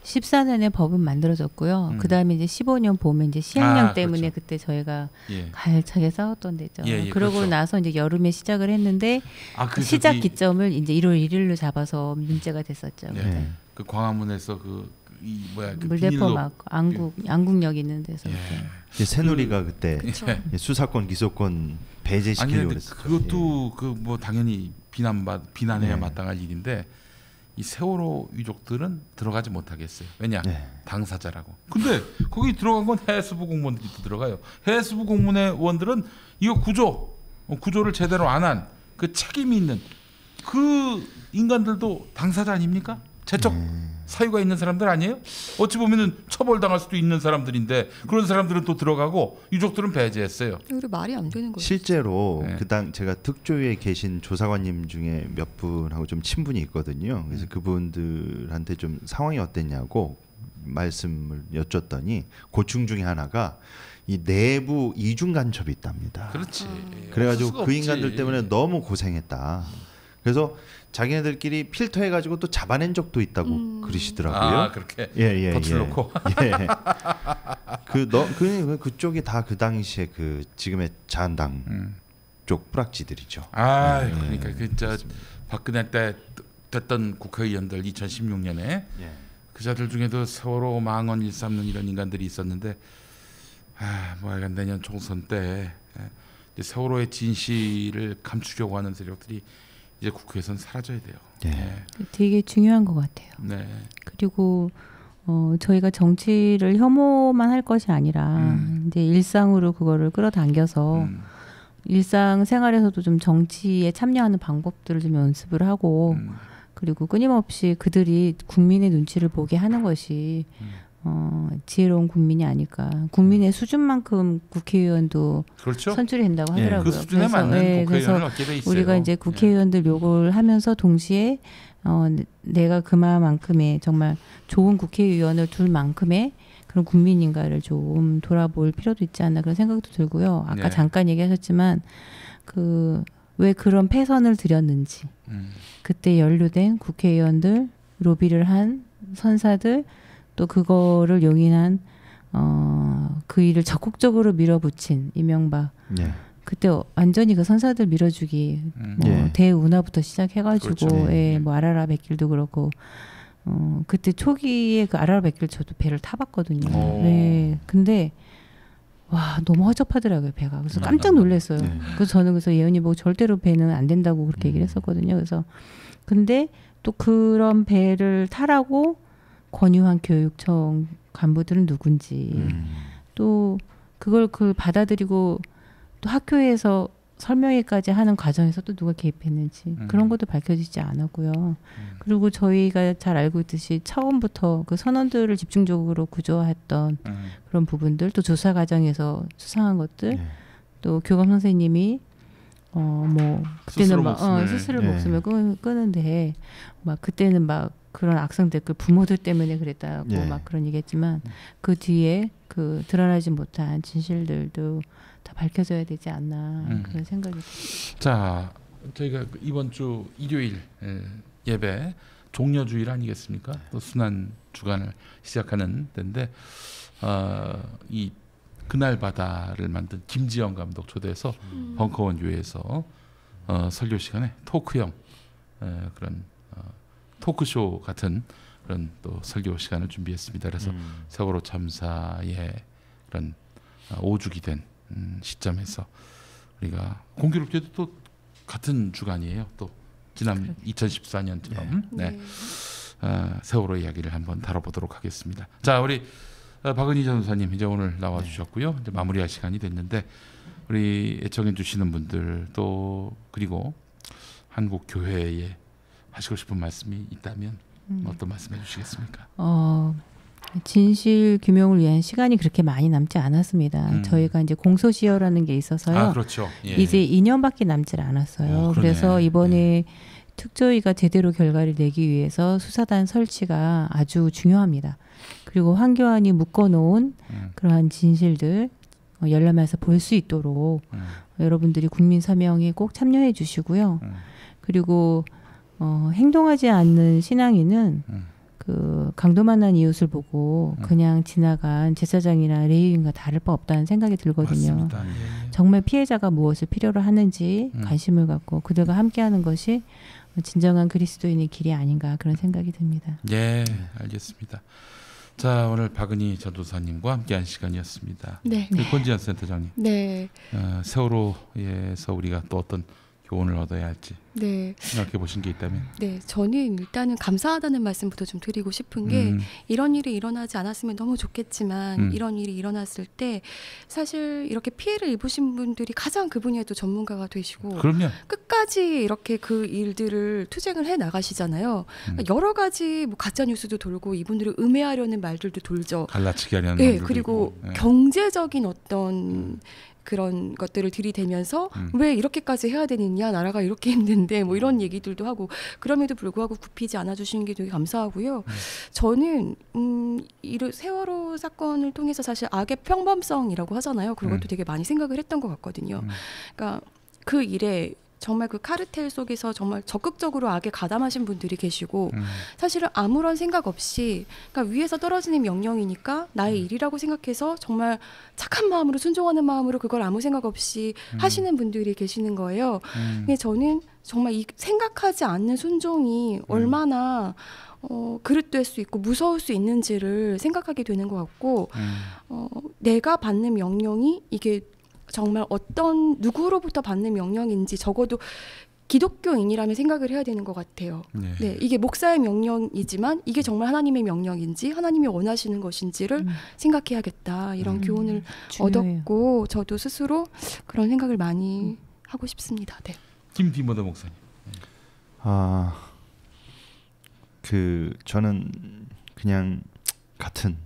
D: 14년에 법은 만들어졌고요. 그 다음에 이제 15년 보면 이제 시행령 때문에 그렇죠. 그때 저희가 가열차게 싸웠던 데죠. 그러고 그렇죠. 나서 이제 여름에 시작을 했는데 시작 기점을 이제 1월 1일로 잡아서 문제가 됐었죠.
A: 그 광화문에서 그
D: 물대포 맞고 안국역 있는 데서
C: 새누리가 그때 수사권 기소권 배제시키려고 그랬어요.
A: 그것도 그 뭐 당연히 비난해야 마땅할 일인데 이 세월호 유족들은 들어가지 못하겠어요. 왜냐? 당사자라고. 근데 거기 들어간 건 해수부 공무원들이 또 들어가요. 해수부 공무원들은 이거 구조를 제대로 안 한 그 책임이 있는 그 인간들도 당사자 아닙니까? 제적 사유가 있는 사람들 아니에요? 어찌 보면은 처벌당할 수도 있는 사람들인데 그런 사람들은 또 들어가고 유족들은 배제했어요.
B: 우리 말이 안 되는 거예요.
C: 실제로 그당 제가 특조위에 계신 조사관님 중에 몇 분하고 좀 친분이 있거든요. 그래서 그분들한테 좀 상황이 어땠냐고 말씀을 여쭸더니 고충 중에 하나가 이 내부 이중 간첩이 있답니다.
A: 그렇지.
C: 그래가지고 그 인간들 때문에 너무 고생했다. 그래서 자기네들끼리 필터해가지고 또 잡아낸 적도 있다고 그러시더라고요.
A: 그렇게 덫을 놓고.
C: 그쪽이 다 그 당시에 그 지금의 자한당 쪽 뿌락지들이죠.
A: 그러니까 진짜 박근혜 때 됐던 국회의원들 2016년에 그자들 중에도 세월호 망언 일삼는 이런 인간들이 있었는데 뭐 약간 내년 총선 때 세월호의 진실을 감추려고 하는 세력들이 이제 국회에서는 사라져야 돼요.
D: 되게 중요한 것 같아요. 그리고 저희가 정치를 혐오만 할 것이 아니라 이제 일상으로 그거를 끌어당겨서 일상 생활에서도 좀 정치에 참여하는 방법들을 좀 연습을 하고 그리고 끊임없이 그들이 국민의 눈치를 보게 하는 것이 지혜로운 국민이 아닐까. 국민의 수준만큼 국회의원도
A: 그렇죠?
D: 선출이 된다고 하더라고요.
A: 그 수준에 맞는 국회의원을 얻게 돼 있어요.
D: 우리가 이제 국회의원들 욕을 하면서 동시에 내가 그만큼의 정말 좋은 국회의원을 둘 만큼의 그런 국민인가를 좀 돌아볼 필요도 있지 않나 그런 생각도 들고요. 아까 잠깐 얘기하셨지만 왜 그런 패선을 들였는지 그때 연루된 국회의원들, 로비를 한 선사들 또 그거를 용인한 그 일을 적극적으로 밀어붙인 이명박. 그때 완전히 그 선사들 밀어주기 대운하부터 시작해가지고 뭐 아라라 백길도 그렇고 그때 초기에 그 아라라 백길 저도 배를 타봤거든요. 근데 와 너무 허접하더라고요 배가. 그래서 깜짝 놀랐어요. 그래서 저는 그래서 예언이 보고 절대로 배는 안 된다고 그렇게 얘기를 했었거든요. 그래서 근데 또 그런 배를 타라고 권유한 교육청 간부들은 누군지 또 그걸 받아들이고 또 학교에서 설명회까지 하는 과정에서 또 누가 개입했는지 그런 것도 밝혀지지 않았고요. 그리고 저희가 잘 알고 있듯이 처음부터 그 선원들을 집중적으로 구조했던 그런 부분들, 또 조사 과정에서 수상한 것들, 또 교감 선생님이 뭐 그때는 막 스스로 목숨을 끄는데 막 그때는 막 그런 악성 댓글 부모들 때문에 그랬다고 막 그런 얘기했지만 그 뒤에 그 드러나지 못한 진실들도 다 밝혀져야 되지 않나 그런 생각이 듭니다.
A: 자, 저희가 이번 주 일요일 예배 종려주일 아니겠습니까? 또 순환 주간을 시작하는 때인데 이 그날 바다를 만든 김지영 감독 초대해서 벙커원 교회에서 설교 시간에 토크형 그런 토크쇼 같은 그런 또 설교 시간을 준비했습니다. 그래서 세월호 참사의 그런 5주기 된 시점에서 우리가 공교롭게도 또 같은 주간이에요. 또 지난 2014년처럼 세월호 이야기를 한번 다뤄보도록 하겠습니다. 자, 우리 박은희 전도사님 이제 오늘 나와주셨고요. 이제 마무리할 시간이 됐는데 우리 애청해 주시는 분들 또 그리고 한국 교회에 하시고 싶은 말씀이 있다면 어떤 말씀해 주시겠습니까?
D: 진실 규명을 위한 시간이 그렇게 많이 남지 않았습니다. 저희가 이제 공소시효라는 게 있어서요.
A: 그렇죠.
D: 이제 2년밖에 남질 않았어요. 그래서 이번에 특조위가 제대로 결과를 내기 위해서 수사단 설치가 아주 중요합니다. 그리고 황교안이 묶어놓은 그러한 진실들 열람해서 볼 수 있도록 여러분들이 국민 서명에 꼭 참여해 주시고요. 그리고 행동하지 않는 신앙인은 그 강도 만난 이웃을 보고 그냥 지나간 제사장이나 레위인과 다를 바 없다는 생각이 들거든요.
A: 맞습니다.
D: 정말 피해자가 무엇을 필요로 하는지 관심을 갖고 그들과 함께하는 것이 진정한 그리스도인의 길이 아닌가 그런 생각이 듭니다.
A: 예, 알겠습니다. 자, 오늘 박은희 전도사님과 함께한 시간이었습니다.
B: 네.
A: 권지현 센터장님.
B: 네.
A: 세월호에서 우리가 또 어떤 교훈을 얻어야 할지 생각해 보신 게 있다면.
B: 네, 저는 일단은 감사하다는 말씀부터 좀 드리고 싶은 게 이런 일이 일어나지 않았으면 너무 좋겠지만 이런 일이 일어났을 때 사실 이렇게 피해를 입으신 분들이 가장 그 분야에도 전문가가 되시고
A: 그럼요.
B: 끝까지 이렇게 그 일들을 투쟁을 해 나가시잖아요. 여러 가지 뭐 가짜 뉴스도 돌고 이분들을 음해하려는 말들도 돌죠.
A: 갈라치기 하려는
B: 말들도 그리고 있고. 경제적인 어떤 그런 것들을 들이대면서 왜 이렇게까지 해야 되느냐, 나라가 이렇게 힘든데 뭐 이런 얘기들도 하고 그럼에도 불구하고 굽히지 않아 주시는 게 되게 감사하고요. 저는 이 세월호 사건을 통해서 사실 악의 평범성이라고 하잖아요. 그것도 되게 많이 생각을 했던 것 같거든요. 그러니까 그 일에 정말 그 카르텔 속에서 정말 적극적으로 악에 가담하신 분들이 계시고 사실은 아무런 생각 없이 그러니까 위에서 떨어지는 명령이니까 나의 일이라고 생각해서 정말 착한 마음으로 순종하는 마음으로 그걸 아무 생각 없이 하시는 분들이 계시는 거예요. 근데 저는 정말 이 생각하지 않는 순종이 얼마나 그릇될 수 있고 무서울 수 있는지를 생각하게 되는 것 같고 내가 받는 명령이 이게 정말 어떤 누구로부터 받는 명령인지 적어도 기독교인이라면 생각을 해야 되는 것 같아요. 네, 이게 목사의 명령이지만 이게 정말 하나님의 명령인지 하나님이 원하시는 것인지를 생각해야겠다. 이런 교훈을 얻었고 저도 스스로 그런 생각을 많이 하고 싶습니다. 네.
A: 김디모데 목사님.
C: 저는 그냥 같은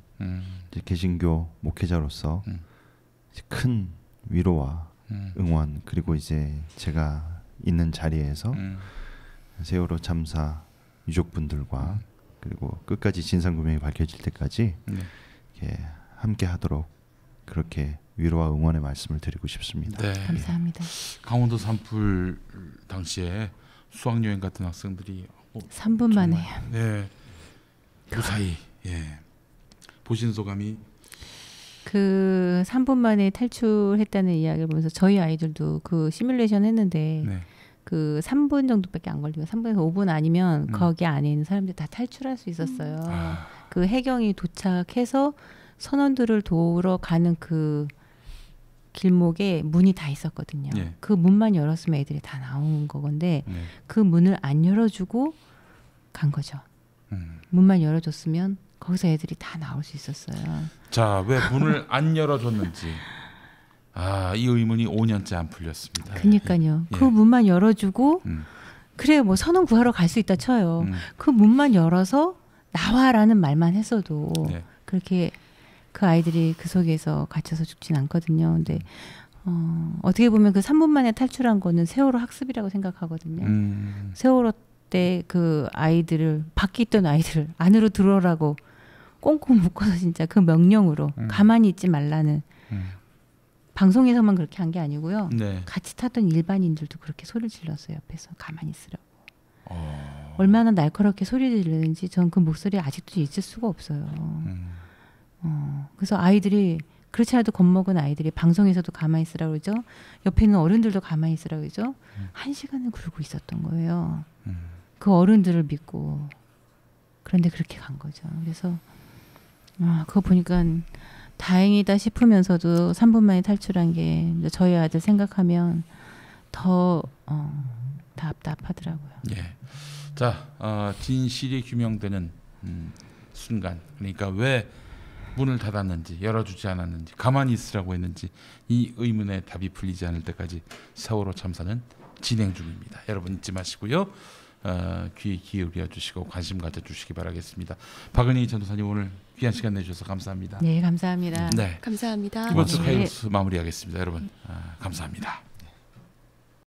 C: 이제 개신교 목회자로서 큰 위로와 응원 그리고 이제 제가 있는 자리에서 세월호 참사 유족분들과 그리고 끝까지 진상규명이 밝혀질 때까지 이렇게 함께하도록 그렇게 위로와 응원의 말씀을 드리고 싶습니다.
D: 네. 감사합니다.
A: 강원도 산불 당시에 수학여행 같은 학생들이
D: 3분 만에
A: 무사히 보신 소감이
D: 그 3분 만에 탈출했다는 이야기를 보면서 저희 아이들도 그 시뮬레이션 했는데 그 3분 정도밖에 안 걸리고 3분에서 5분 아니면 거기 안에 있는 사람들 다 탈출할 수 있었어요. 그 해경이 도착해서 선원들을 도우러 가는 그 길목에 문이 다 있었거든요. 그 문만 열었으면 애들이 다 나온 거건데 그 문을 안 열어주고 간 거죠. 문만 열어줬으면 거기서 애들이 다 나올 수 있었어요.
A: 자, 왜 문을 안 열어줬는지 이 의문이 5년째 안 풀렸습니다.
D: 그러니까요. 그 문만 열어주고 그래 뭐 선원 구하러 갈 수 있다 쳐요. 그 문만 열어서 나와라는 말만 했어도 그렇게 그 아이들이 그 속에서 갇혀서 죽진 않거든요. 근데 어떻게 보면 그 3분 만에 탈출한 거는 세월호 학습이라고 생각하거든요. 세월호 때 그 아이들을 밖에 있던 아이들을 안으로 들어오라고 꽁꽁 묶어서 진짜 그 명령으로 가만히 있지 말라는 방송에서만 그렇게 한 게 아니고요. 같이 탔던 일반인들도 그렇게 소리를 질렀어요. 옆에서 가만히 있으라고. 얼마나 날카롭게 소리를 지르는지 전 그 목소리에 아직도 잊을 수가 없어요. 그래서 아이들이 그렇지 않아도 겁먹은 아이들이 방송에서도 가만히 있으라고 그러죠. 옆에 있는 어른들도 가만히 있으라고 그러죠. 1시간을 굴고 있었던 거예요. 그 어른들을 믿고. 그런데 그렇게 간 거죠. 그래서 그거 보니까 다행이다 싶으면서도 3분 만에 탈출한 게 저희 아들 생각하면 더 답답하더라고요.
A: 예. 자, 진실이 규명되는 순간, 그러니까 왜 문을 닫았는지, 열어주지 않았는지, 가만히 있으라고 했는지 이 의문의 답이 풀리지 않을 때까지 세월호 참사는 진행 중입니다. 여러분 잊지 마시고요. 귀 기울여 주시고 관심 가져주시기 바라겠습니다. 박은희 전도사님 오늘 귀한 시간 내주셔서 감사합니다.
D: 네, 감사합니다.
B: 감사합니다.
A: 이번 주 카이로스 마무리하겠습니다. 여러분 감사합니다.